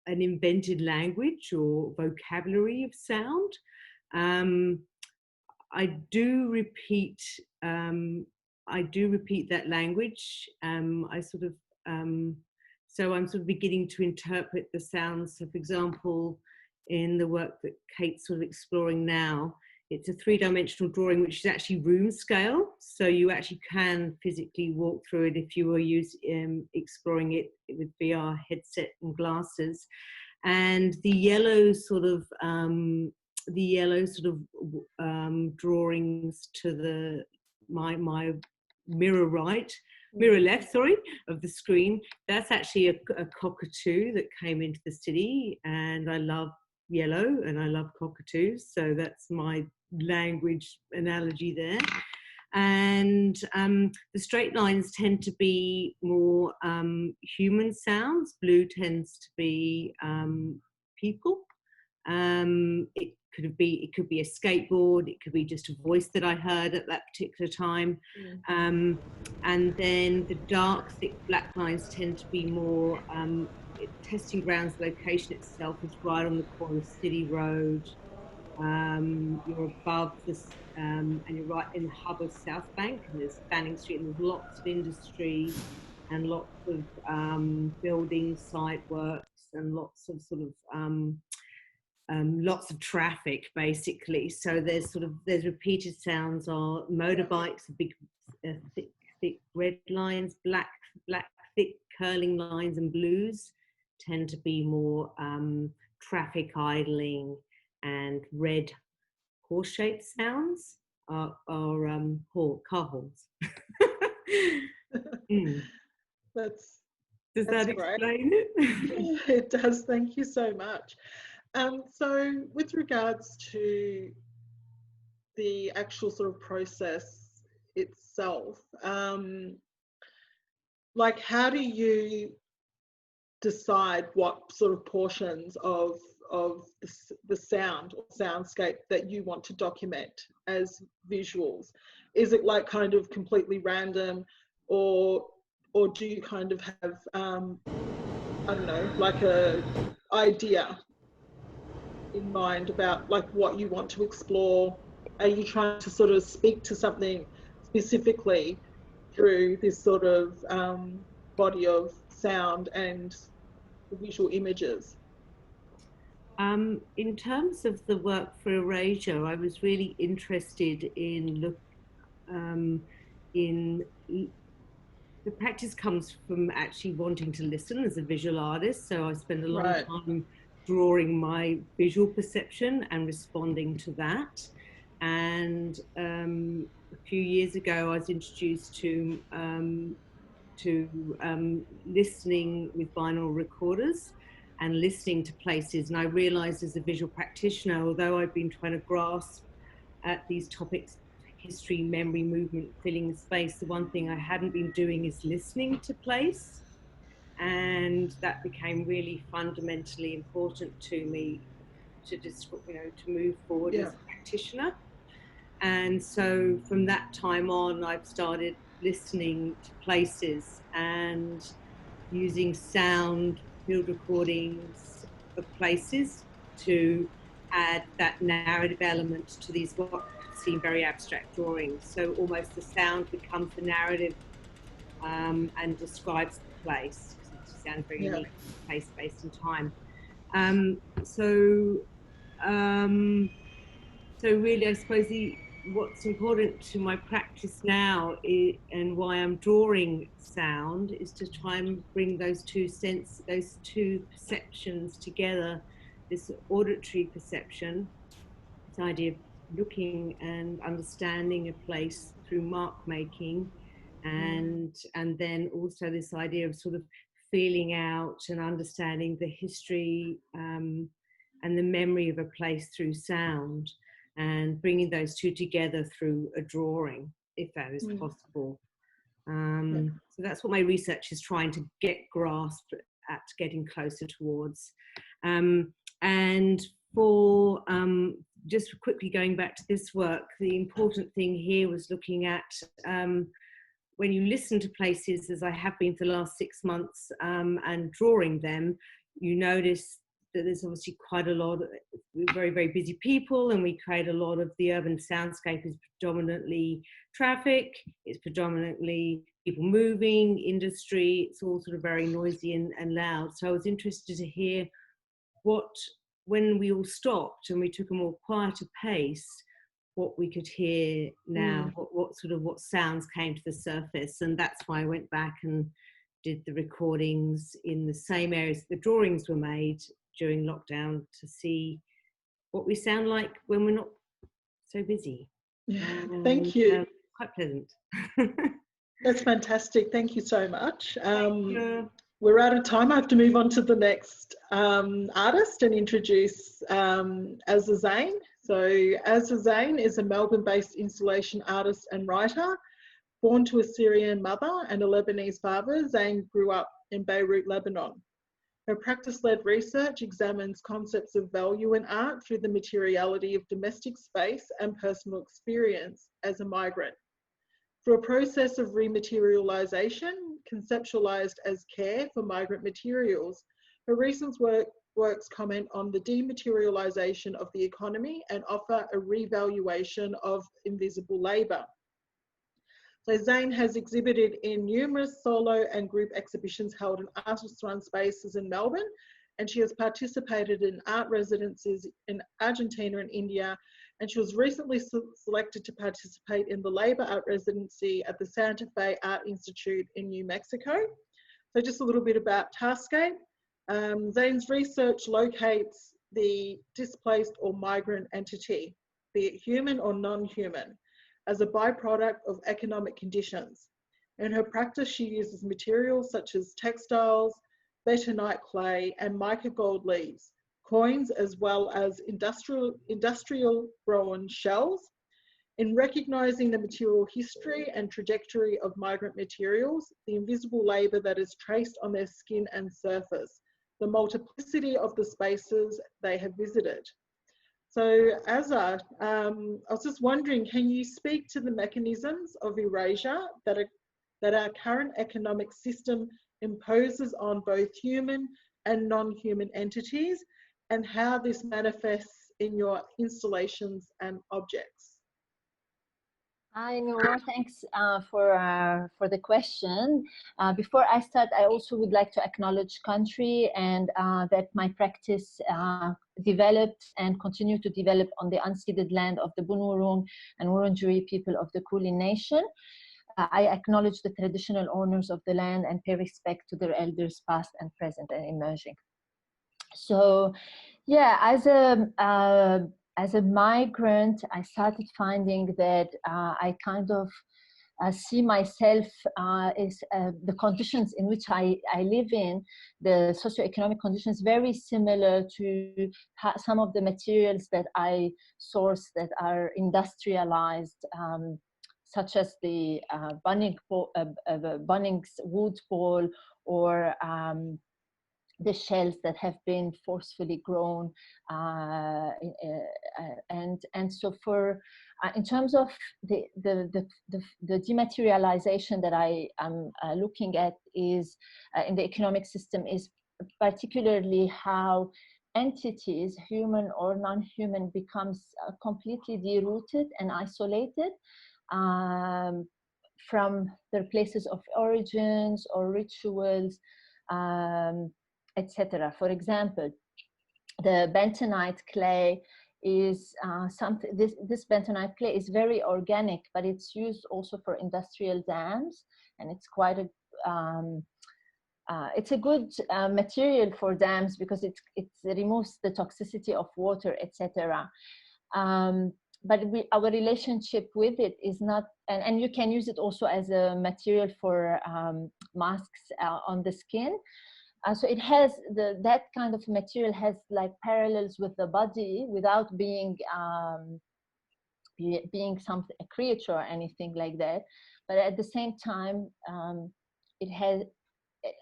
an invented language or vocabulary of sound. I do repeat that language. So I'm sort of beginning to interpret the sounds. So for example, in the work that Kate's sort of exploring now, it's a 3-dimensional drawing, which is actually room scale. So you actually can physically walk through it if you were exploring it with VR headset and glasses. And the yellow sort of drawings to my mirror left, of the screen. That's actually a cockatoo that came into the city, and I love yellow and I love cockatoos, so that's my language analogy there. And the straight lines tend to be more human sounds. Blue tends to be people. It could be a skateboard, it could be just a voice that I heard at that particular time. And then the dark, thick black lines tend to be more testing grounds. Location itself is right on the corner of City Road. You're above this, and you're right in the hub of South Bank, and there's Fanning Street, and there's lots of industry and lots of building site works and lots of lots of traffic basically. So there's repeated sounds are motorbikes, big thick red lines, black thick curling lines, and blues tend to be more traffic idling, and red horse-shaped sounds car horns. Mm. Does That's that great. explain it? Yeah, it does. Thank you so much. So with regards to the actual sort of process itself, like how do you decide what sort of portions of the sound or soundscape that you want to document as visuals? Is it like kind of completely random, or do you kind of have I don't know, like a idea in mind about like what you want to explore? Are you trying to sort of speak to something specifically through this sort of body of sound and visual images? In terms of the work for Erasure, I was really interested in in the practice comes from actually wanting to listen as a visual artist. So I spend a long Right. time drawing my visual perception and responding to that. And a few years ago, I was introduced to listening with vinyl recorders and listening to places. And I realized as a visual practitioner, although I've been trying to grasp at these topics, history, memory, movement, filling space, the one thing I hadn't been doing is listening to place. And that became really fundamentally important to me to just, to move forward Yeah. as a practitioner. And so from that time on, I've started listening to places and using sound field recordings of places to add that narrative element to these what could seem very abstract drawings. So almost the sound becomes the narrative and describes the place, because it sounds very Yeah. unique, place, space, and time. Um, so um, so really, I suppose what's important to my practice now and why I'm drawing sound is to try and bring those two perceptions together. This auditory perception, this idea of looking and understanding a place through mark making, and then also this idea of sort of feeling out and understanding the history and the memory of a place through sound, and bringing those two together through a drawing, if that is possible. So that's what my research is trying to get grasp at, getting closer towards. And for just quickly going back to this work, the important thing here was looking at when you listen to places, as I have been for the last 6 months, and drawing them, you notice that there's obviously quite a lot of very, very busy people, and we create a lot of the urban soundscape is predominantly traffic, it's predominantly people moving, industry, it's all sort of very noisy and loud. So I was interested to hear when we all stopped and we took a more quieter pace, what we could hear now, what sounds came to the surface. And that's why I went back and did the recordings in the same areas the drawings were made during lockdown, to see what we sound like when we're not so busy. Thank you. Quite pleasant. That's fantastic. Thank you so much. Thank you. We're out of time. I have to move on to the next artist and introduce Azza Zain. So Azza Zain is a Melbourne-based installation artist and writer. Born to a Syrian mother and a Lebanese father, Zain grew up in Beirut, Lebanon. Her practice-led research examines concepts of value in art through the materiality of domestic space and personal experience as a migrant. Through a process of rematerialisation, conceptualised as care for migrant materials, her recent works comment on the dematerialisation of the economy and offer a revaluation of invisible labour. So Zain has exhibited in numerous solo and group exhibitions held in artist-run spaces in Melbourne, and she has participated in art residencies in Argentina and India, and she was recently selected to participate in the Labour Art Residency at the Santa Fe Art Institute in New Mexico. So just a little bit about Taskscape. Zain's research locates the displaced or migrant entity, be it human or non-human, as a byproduct of economic conditions. In her practice, she uses materials such as textiles, bentonite clay, and mica gold leaves, coins, as well as industrial grown shells. In recognizing the material history and trajectory of migrant materials, the invisible labor that is traced on their skin and surface, the multiplicity of the spaces they have visited. So Azza, I was just wondering, can you speak to the mechanisms of erasure that our current economic system imposes on both human and non-human entities, and how this manifests in your installations and objects? Hi, Noor. Thanks for the question. Before I start, I also would like to acknowledge country and that my practice developed and continue to develop on the unceded land of the Bunurong and Wurundjeri people of the Kulin Nation. I acknowledge the traditional owners of the land and pay respect to their elders past and present and emerging. So, yeah, as a migrant, I started finding that I kind of see myself as the conditions in which I live in, the socioeconomic conditions, very similar to some of the materials that I source that are industrialized, such as the Bunnings wood pole, or the shells that have been forcefully grown, and so for in terms of the dematerialization that I am looking at is in the economic system, is particularly how entities, human or non-human, becomes completely derooted and isolated from their places of origins or rituals, etc. For example, the bentonite clay is something. This bentonite clay is very organic, but it's used also for industrial dams, and it's quite a it's a good material for dams because it removes the toxicity of water, etc. But our relationship with it is not, and you can use it also as a material for masks on the skin. So it has that kind of material has like parallels with the body without being something, a creature or anything like that. But at the same time, it has.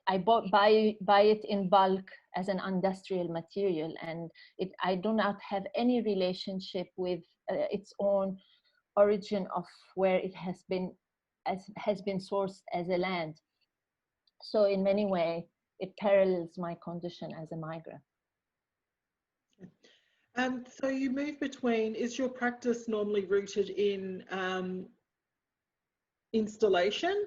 I buy it in bulk as an industrial material, and I do not have any relationship with its own origin of where it has been sourced as a land. So in many ways, it parallels my condition as a migrant. So you move between, is your practice normally rooted in installation,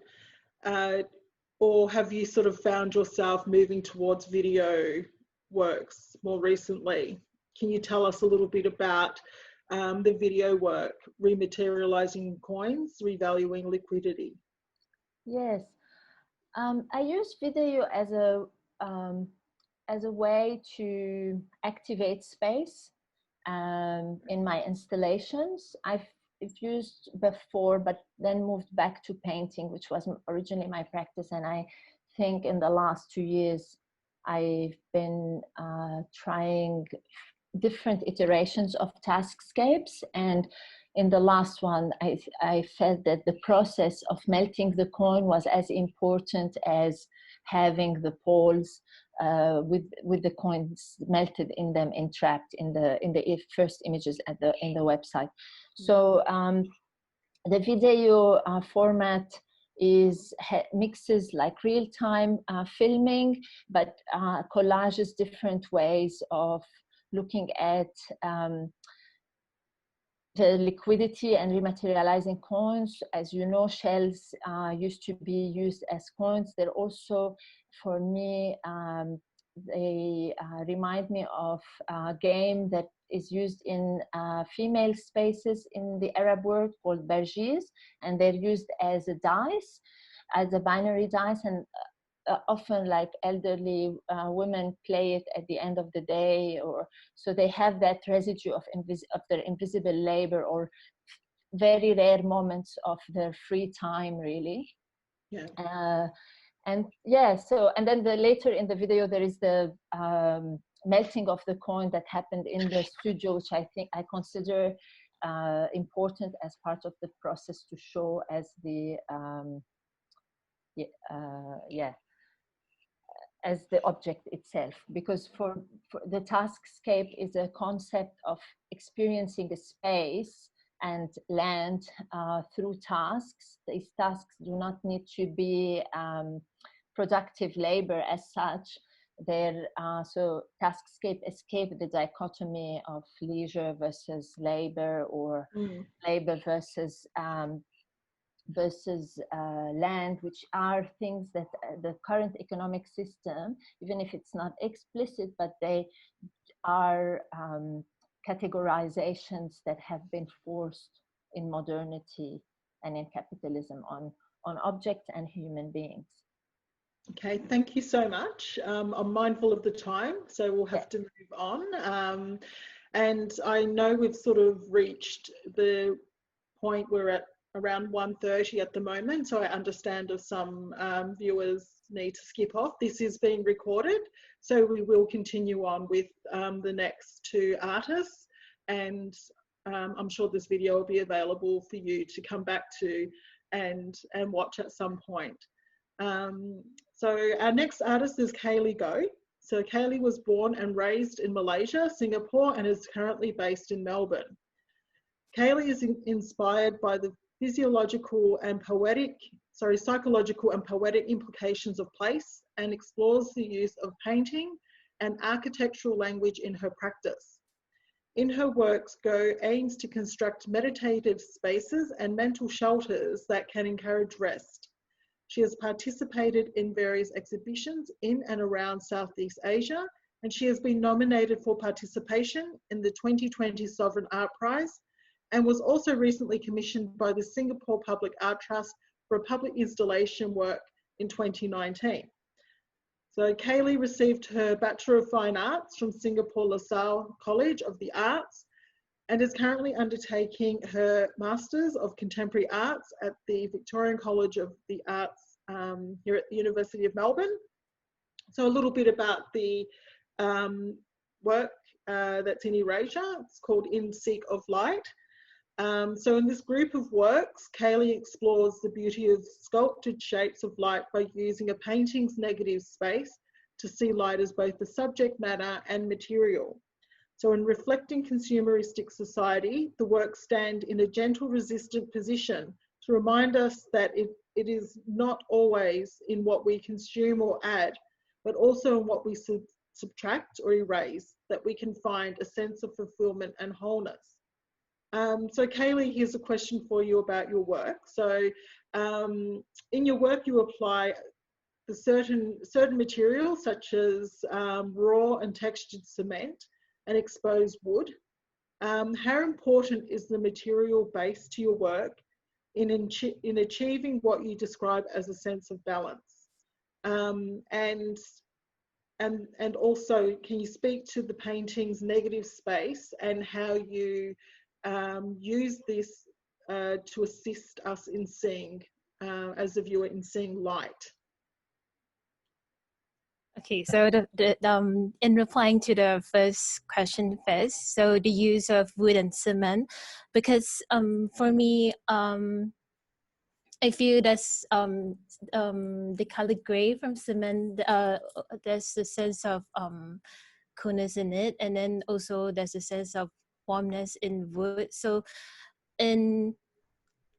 or have you sort of found yourself moving towards video works more recently? Can you tell us a little bit about the video work, rematerializing coins, revaluing liquidity? Yes. I use video as a way to activate space in my installations. I've used before, but then moved back to painting, which was originally my practice. And I think in the last 2 years, I've been trying different iterations of taskscapes, and in the last one, I felt that the process of melting the coin was as important as having the poles with the coins melted in them, entrapped in the first images in the website. So the video format mixes like real-time filming, but collages different ways of looking at the liquidity and rematerializing coins. As you know, shells used to be used as coins. They're also, for me, they remind me of a game that is used in female spaces in the Arab world called barjis, and they're used as a dice, as a binary dice, and often like elderly women play it at the end of the day, or so they have that residue of their invisible labor or very rare moments of their free time, really. Yeah. And yeah, so, and then later in the video, there is the melting of the coin that happened in the studio, which I consider important as part of the process to show as the, as the object itself, because for the taskscape is a concept of experiencing a space and land through tasks. These tasks do not need to be productive labor as such. They're so taskscape escape the dichotomy of leisure versus labor, or labor versus land, which are things that the current economic system, even if it's not explicit, but they are categorizations that have been forced in modernity and in capitalism on objects and human beings. Okay, thank you so much. I'm mindful of the time, so we'll have to move on. And I know we've sort of reached the point we're at around 1:30 at the moment, so I understand if some viewers need to skip off. This is being recorded, so we will continue on with the next two artists, and I'm sure this video will be available for you to come back to and watch at some point. So our next artist is Kaylee Go. So Kaylee was born and raised in Malaysia, Singapore, and is currently based in Melbourne. Kaylee is inspired by the psychological and poetic implications of place, and explores the use of painting and architectural language in her practice. In her works, Go aims to construct meditative spaces and mental shelters that can encourage rest. She has participated in various exhibitions in and around Southeast Asia, and she has been nominated for participation in the 2020 Sovereign Art Prize, and was also recently commissioned by the Singapore Public Art Trust for a public installation work in 2019. So Kaylee received her Bachelor of Fine Arts from Singapore LaSalle College of the Arts, and is currently undertaking her Masters of Contemporary Arts at the Victorian College of the Arts here at the University of Melbourne. So a little bit about the work that's in Erasure. It's called In Seek of Light. So in this group of works, Kaylee explores the beauty of sculpted shapes of light by using a painting's negative space to see light as both the subject matter and material. So in reflecting consumeristic society, the works stand in a gentle, resistant position to remind us that it is not always in what we consume or add, but also in what we subtract or erase, that we can find a sense of fulfillment and wholeness. So Kaylee, here's a question for you about your work. So in your work, you apply the certain materials such as raw and textured cement and exposed wood. How important is the material base to your work in achieving what you describe as a sense of balance? And also, can you speak to the painting's negative space and how you use this to assist us in seeing, as a viewer, in seeing light? Okay, so in replying to the first question first, so the use of wood and cement, because for me, I feel that's the color gray from cement. There's a sense of coolness in it, and then also there's a sense of warmness in wood. So in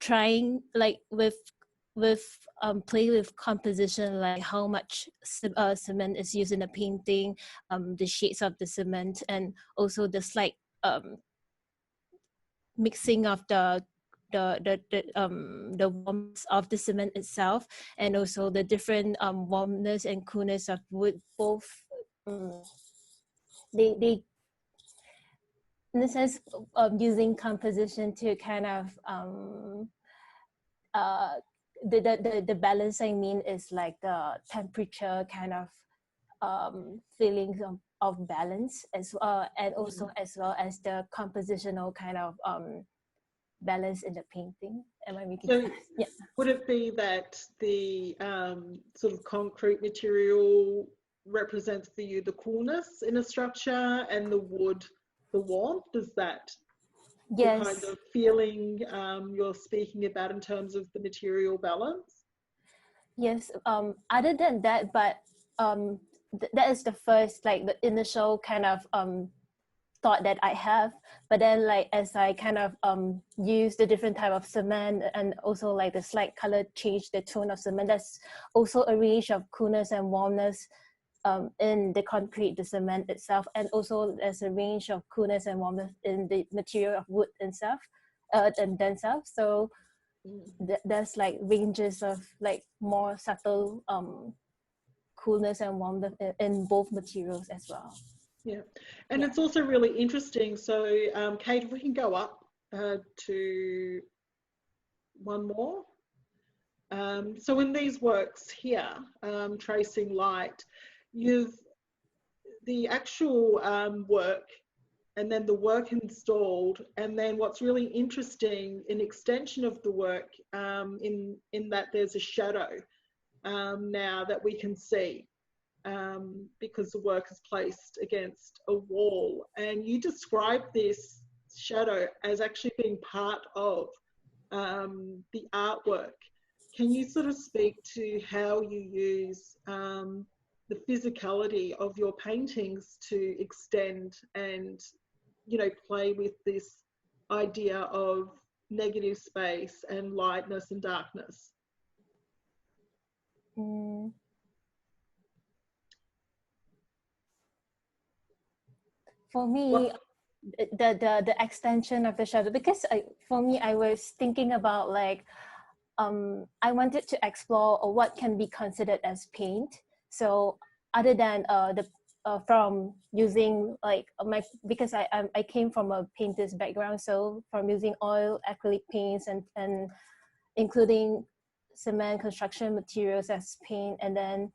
trying, like with play with composition, like how much cement is used in a painting, the shades of the cement, and also the slight mixing of the warmth of the cement itself, and also the different warmness and coolness of wood. Both they in the sense of using composition to kind of the balance, I mean, is like the temperature kind of feelings of balance as and also as well as the compositional kind of balance in the painting. Am I making So sense? Yeah. would it be that the sort of concrete material represents for you the coolness in a structure, and the wood the warmth? Is that the kind Yes. of feeling you're speaking about in terms of the material balance? Yes. Other than that, but that is the first, like the initial kind of thought that I have. But then, like as I kind of use the different type of cement, and also like the slight color change, the tone of cement, that's also a range of coolness and warmness in the concrete, the cement itself, and also there's a range of coolness and warmth in the material of wood itself, and then stuff. So there's like ranges of like more subtle coolness and warmth in both materials as well. Yeah, and Yeah. it's also really interesting. So, Kate, if we can go up to one more. So in these works here, tracing light, the actual work, and then the work installed, and then what's really interesting, an extension of the work in that there's a shadow now that we can see, because the work is placed against a wall. And you describe this shadow as actually being part of the artwork. Can you sort of speak to how you use the physicality of your paintings to extend and, you know, play with this idea of negative space and lightness and darkness? For me, the extension of the shadow, because for me, I was thinking about like I wanted to explore what can be considered as paint. So other than from using like because I came from a painter's background, so from using oil, acrylic paints, and including cement, construction materials as paint, and then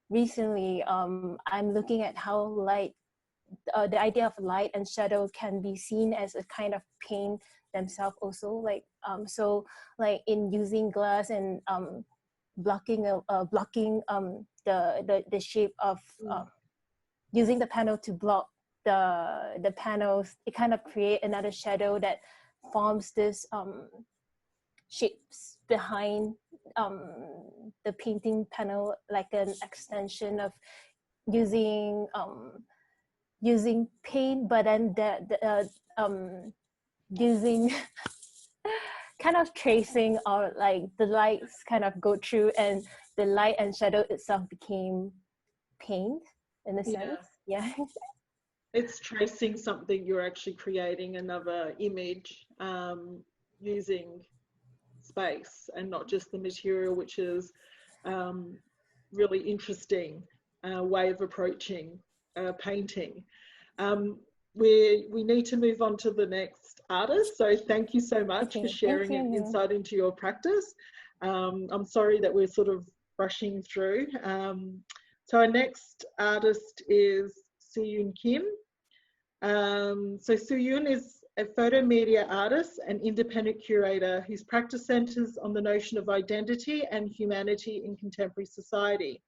recently I'm looking at how light, the idea of light and shadow can be seen as a kind of paint themselves also, like so like in using glass and blocking the shape of using the panel to block the panels, it kind of create another shadow that forms this shapes behind the painting panel, like an extension of using using paint, but then using kind of tracing, or like the lights kind of go through and the light and shadow itself became paint in a sense. Yeah. It's tracing something, you're actually creating another image using space and not just the material, which is really interesting way of approaching painting. We need to move on to the next artist. So thank you so much for sharing an insight into your practice. I'm sorry that we're sort of rushing through. So our next artist is Soo-Yoon Kim. So Soo-Yoon is a photo media artist and independent curator whose practice centres on the notion of identity and humanity in contemporary society.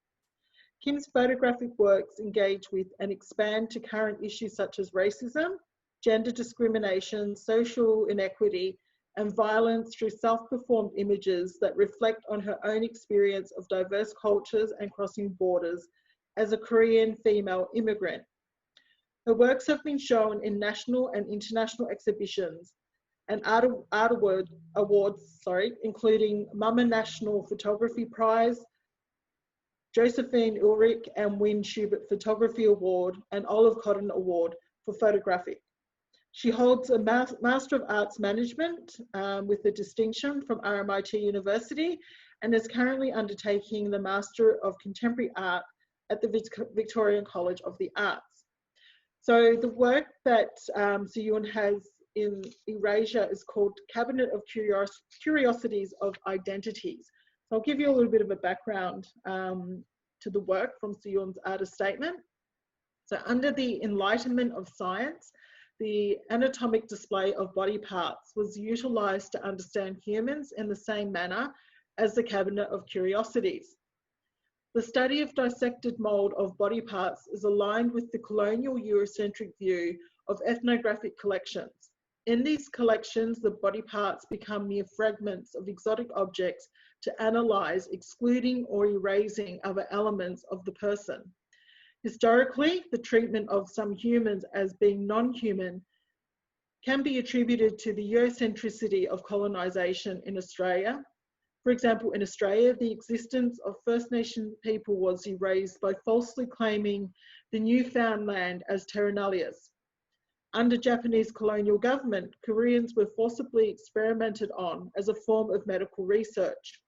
Kim's photographic works engage with and expand to current issues such as racism, gender discrimination, social inequity, and violence through self-performed images that reflect on her own experience of diverse cultures and crossing borders as a Korean female immigrant. Her works have been shown in national and international exhibitions and art awards, including Mama National Photography Prize, Josephine Ulrich and Wynne Schubert Photography Award, and Olive Cotton Award for Photographic. She holds a Master of Arts Management with a distinction from RMIT University, and is currently undertaking the Master of Contemporary Art at the Victorian College of the Arts. So the work that Soo-Yoon has in Erasure is called Cabinet of Curiosities of Identities. So I'll give you a little bit of a background to the work from Soo-Yoon's artist statement. So under the enlightenment of science, the anatomic display of body parts was utilised to understand humans in the same manner as the Cabinet of Curiosities. The study of dissected mould of body parts is aligned with the colonial Eurocentric view of ethnographic collections. In these collections, the body parts become mere fragments of exotic objects to analyse, excluding or erasing other elements of the person. Historically, the treatment of some humans as being non-human can be attributed to the Eurocentricity of colonisation in Australia. For example, in Australia, the existence of First Nation people was erased by falsely claiming the Newfoundland as terra nullius. Under Japanese colonial government, Koreans were forcibly experimented on as a form of medical research.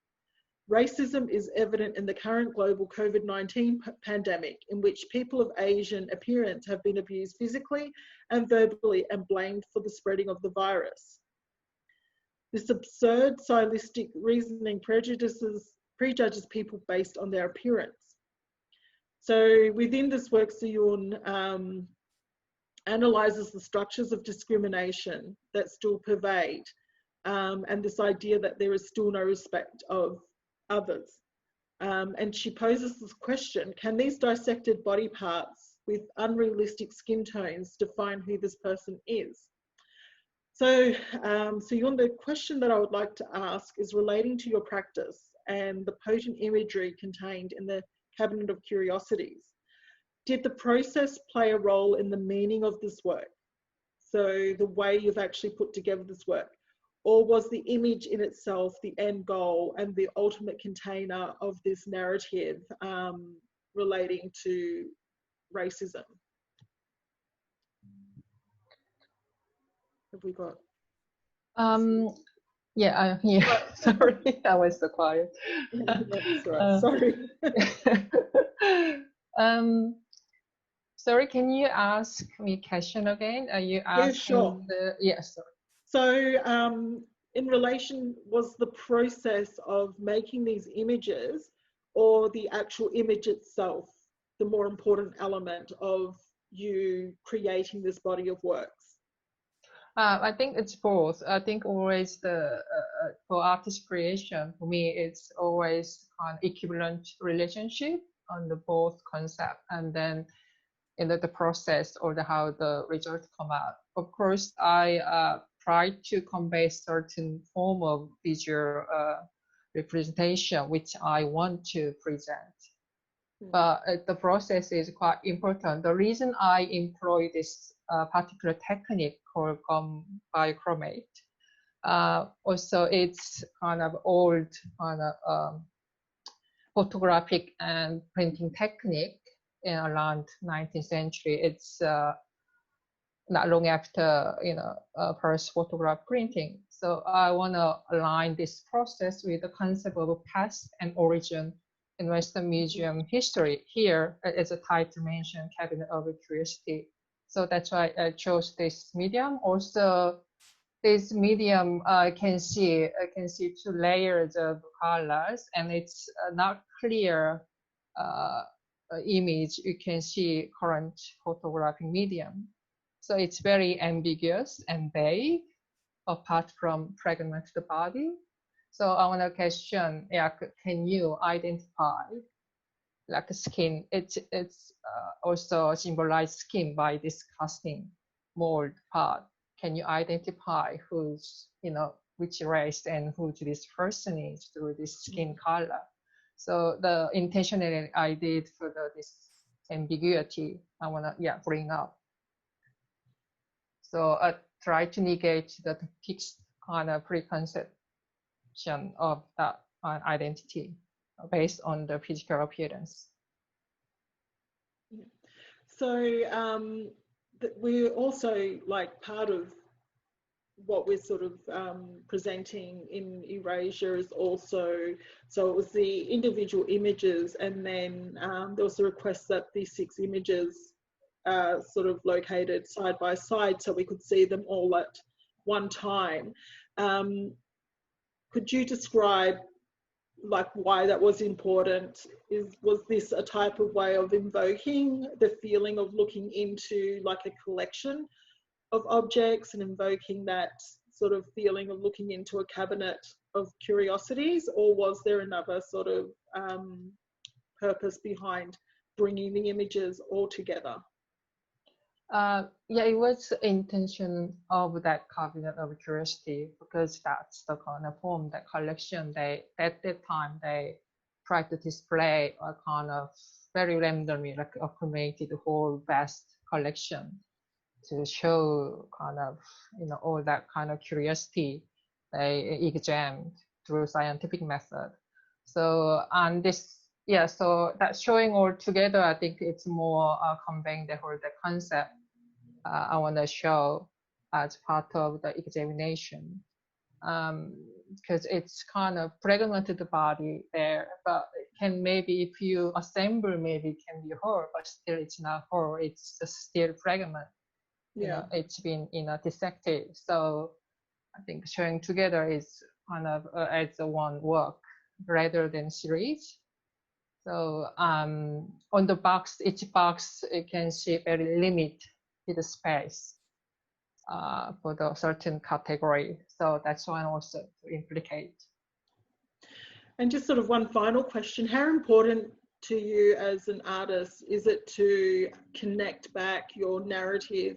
Racism is evident in the current global COVID-19 pandemic, in which people of Asian appearance have been abused physically and verbally and blamed for the spreading of the virus. This absurd stylistic reasoning prejudges people based on their appearance. So within this work, Siyun analyses the structures of discrimination that still pervade, and this idea that there is still no respect of others. And she poses this question: can these dissected body parts with unrealistic skin tones define who this person is? So, Siyun, the question that I would like to ask is relating to your practice and the potent imagery contained in the Cabinet of Curiosities. Did the process play a role in the meaning of this work? So the way you've actually put together this work? Or was the image in itself the end goal and the ultimate container of this narrative relating to racism? Have we got? Yeah, I'm here. Sorry, I was so quiet. That's right. Sorry. Sorry, can you ask me question again? Are you asking? Yeah, sure. Yes. Sorry. So, in relation, was the process of making these images or the actual image itself the more important element of you creating this body of works? I think it's both. I think always for artist creation, for me, it's always an equivalent relationship on the both concept and then in the process or how the result come out. Of course, I try to convey certain form of visual representation which I want to present. But the process is quite important. The reason I employ this particular technique called biochromate, also it's kind of old kind of photographic and printing technique in around 19th century. It's not long after first photograph printing. So I want to align this process with the concept of past and origin in Western Museum history. Here, as a title mentioned, Cabinet of Curiosity. So that's why I chose this medium. Also, this medium I can see 2 layers of colors, and it's not clear image you can see current photographic medium. So it's very ambiguous and vague, apart from fragmented body. So I want to question, can you identify like skin? It's also symbolized skin by this casting mold part. Can you identify who's, which race and who this person is through this skin color? So the intentionally I did for this ambiguity, I want to bring up. So I try to negate the fixed kind of preconception of that identity based on the physical appearance. So we're also like part of what we're sort of presenting in Erasure is also, so it was the individual images, and then there was a request that these 6 images sort of located side by side so we could see them all at one time. Could you describe like why that was important? Was this a type of way of invoking the feeling of looking into like a collection of objects and invoking that sort of feeling of looking into a cabinet of curiosities, or was there another sort of purpose behind bringing the images all together? Yeah, it was intention of that cabinet of curiosity, because that's the kind of form, that collection they at that time they tried to display a kind of very randomly like accumulated whole vast collection to show kind of all that kind of curiosity they examined through scientific method. So and this so that showing all together, I think it's more conveying the whole the concept I want to show as part of the examination, because it's kind of fragmented body there, but it can maybe if you assemble maybe it can be whole, but still it's not whole, it's just still fragment. Yeah. It's been dissected. So I think showing together is kind of as a one work rather than series. So on the box, each box it can see very limited space for the certain category. So that's one also to implicate. And just sort of one final question, how important to you as an artist is it to connect back your narrative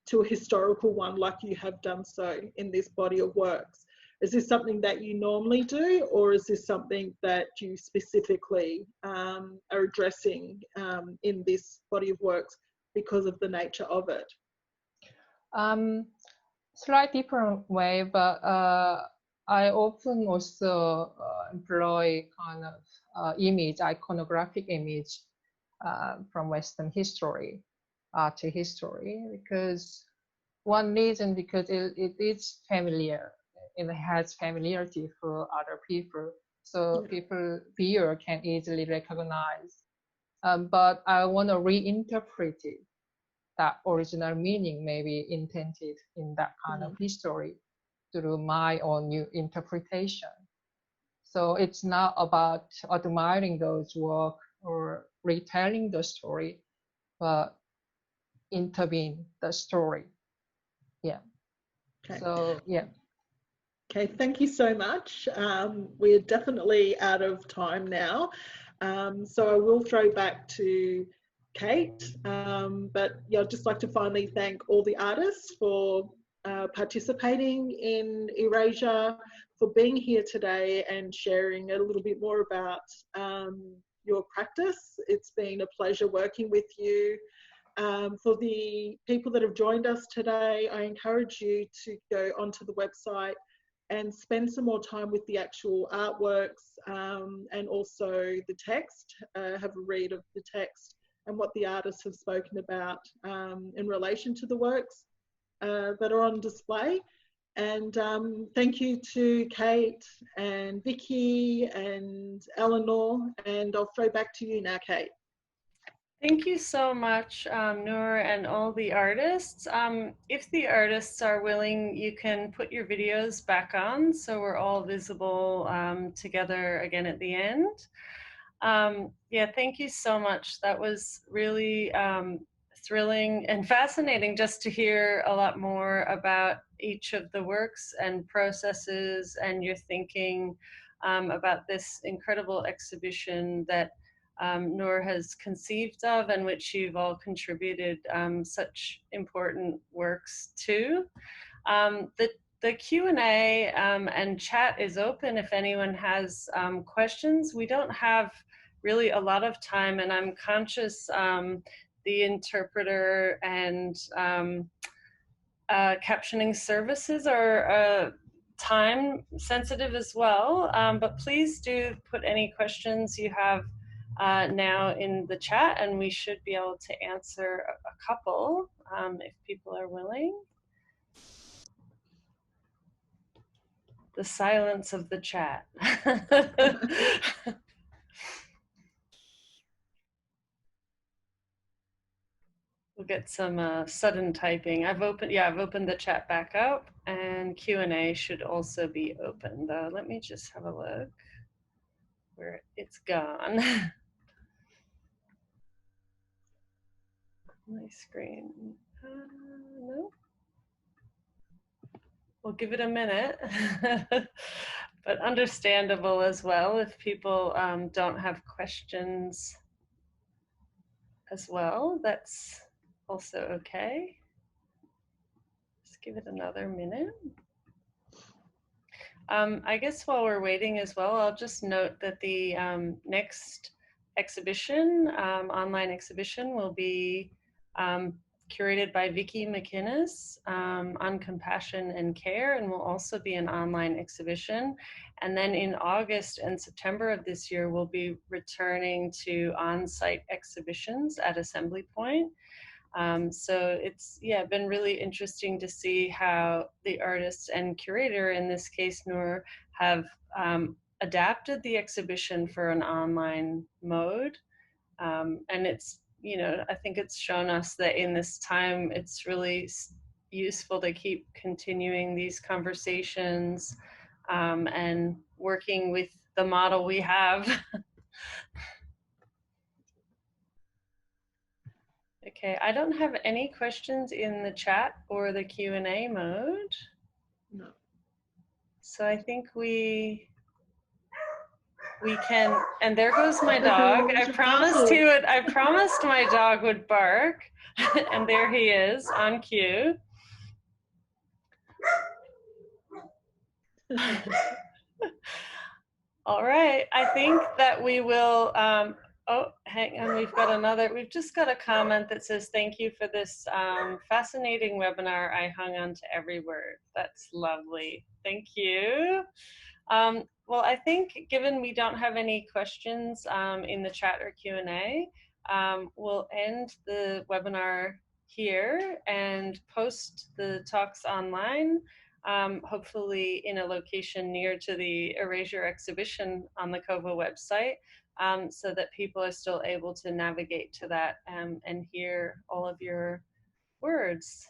to a historical one like you have done so in this body of works? Is this something that you normally do, or is this something that you specifically are addressing in this body of works because of the nature of it? Slightly different way, but I often also employ kind of image, iconographic image from Western history, art history, because one reason because it is familiar, it has familiarity for other people, so people viewer can easily recognize. But I want to reinterpret it, that original meaning may be intended in that kind of history through my own new interpretation. So it's not about admiring those work or retelling the story, but intervene the story. Yeah. Okay. So yeah. Okay, thank you so much. We're definitely out of time now. So I will throw back to Kate, but yeah, I'd just like to finally thank all the artists for participating in Erasure, for being here today and sharing a little bit more about your practice. It's been a pleasure working with you. For the people that have joined us today, I encourage you to go onto the website and spend some more time with the actual artworks and also the text, have a read of the text and what the artists have spoken about in relation to the works that are on display. And thank you to Kate and Vicky and Eleanor, and I'll throw back to you now, Kate. Thank you so much, Noor, and all the artists. If the artists are willing, you can put your videos back on so we're all visible together again at the end. Yeah, thank you so much. That was really thrilling and fascinating just to hear a lot more about each of the works and processes and your thinking about this incredible exhibition that Noor has conceived of and which you've all contributed such important works to. The Q&A and chat is open if anyone has questions. We don't have really a lot of time, and I'm conscious the interpreter and captioning services are time sensitive as well, but please do put any questions you have now in the chat, and we should be able to answer a couple if people are willing. The silence of the chat. We'll get some sudden typing. I've opened the chat back up, and Q&A should also be open. Let me just have a look where it's gone. My screen. No. we'll give it a minute, but understandable as well if people don't have questions as well. That's also okay. Just give it another minute. I guess while we're waiting as well, I'll just note that the next exhibition, online exhibition, will be curated by Vicky McInnes on compassion and care, and will also be an online exhibition. And then in August and September of this year, we'll be returning to on-site exhibitions at Assembly Point. So it's been really interesting to see how the artist and curator, in this case Noor, have adapted the exhibition for an online mode. And it's, I think it's shown us that in this time it's really useful to keep continuing these conversations and working with the model we have. Okay, I don't have any questions in the chat or the Q&A mode. No. So I think we can, and there goes my dog. I promised my dog would bark, and there he is on cue. All right, I think that we will, oh, hang on, we've just got a comment that says, thank you for this fascinating webinar. I hung on to every word. That's lovely. Thank you. Well, I think given we don't have any questions in the chat or Q&A, we'll end the webinar here and post the talks online, hopefully in a location near to the Erasure exhibition on the COVA website, so that people are still able to navigate to that and hear all of your words.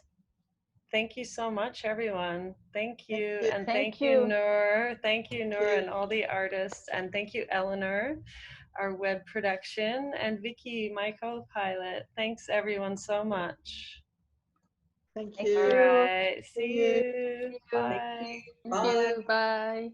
Thank you so much, everyone. Thank you. And thank you, Noor. Thank you, Noor, and all the artists. And thank you, Eleanor, our web production, and Vicky, my co-pilot. Thanks, everyone, so much. Thank you. All right. See you. Bye. Thank you. Bye.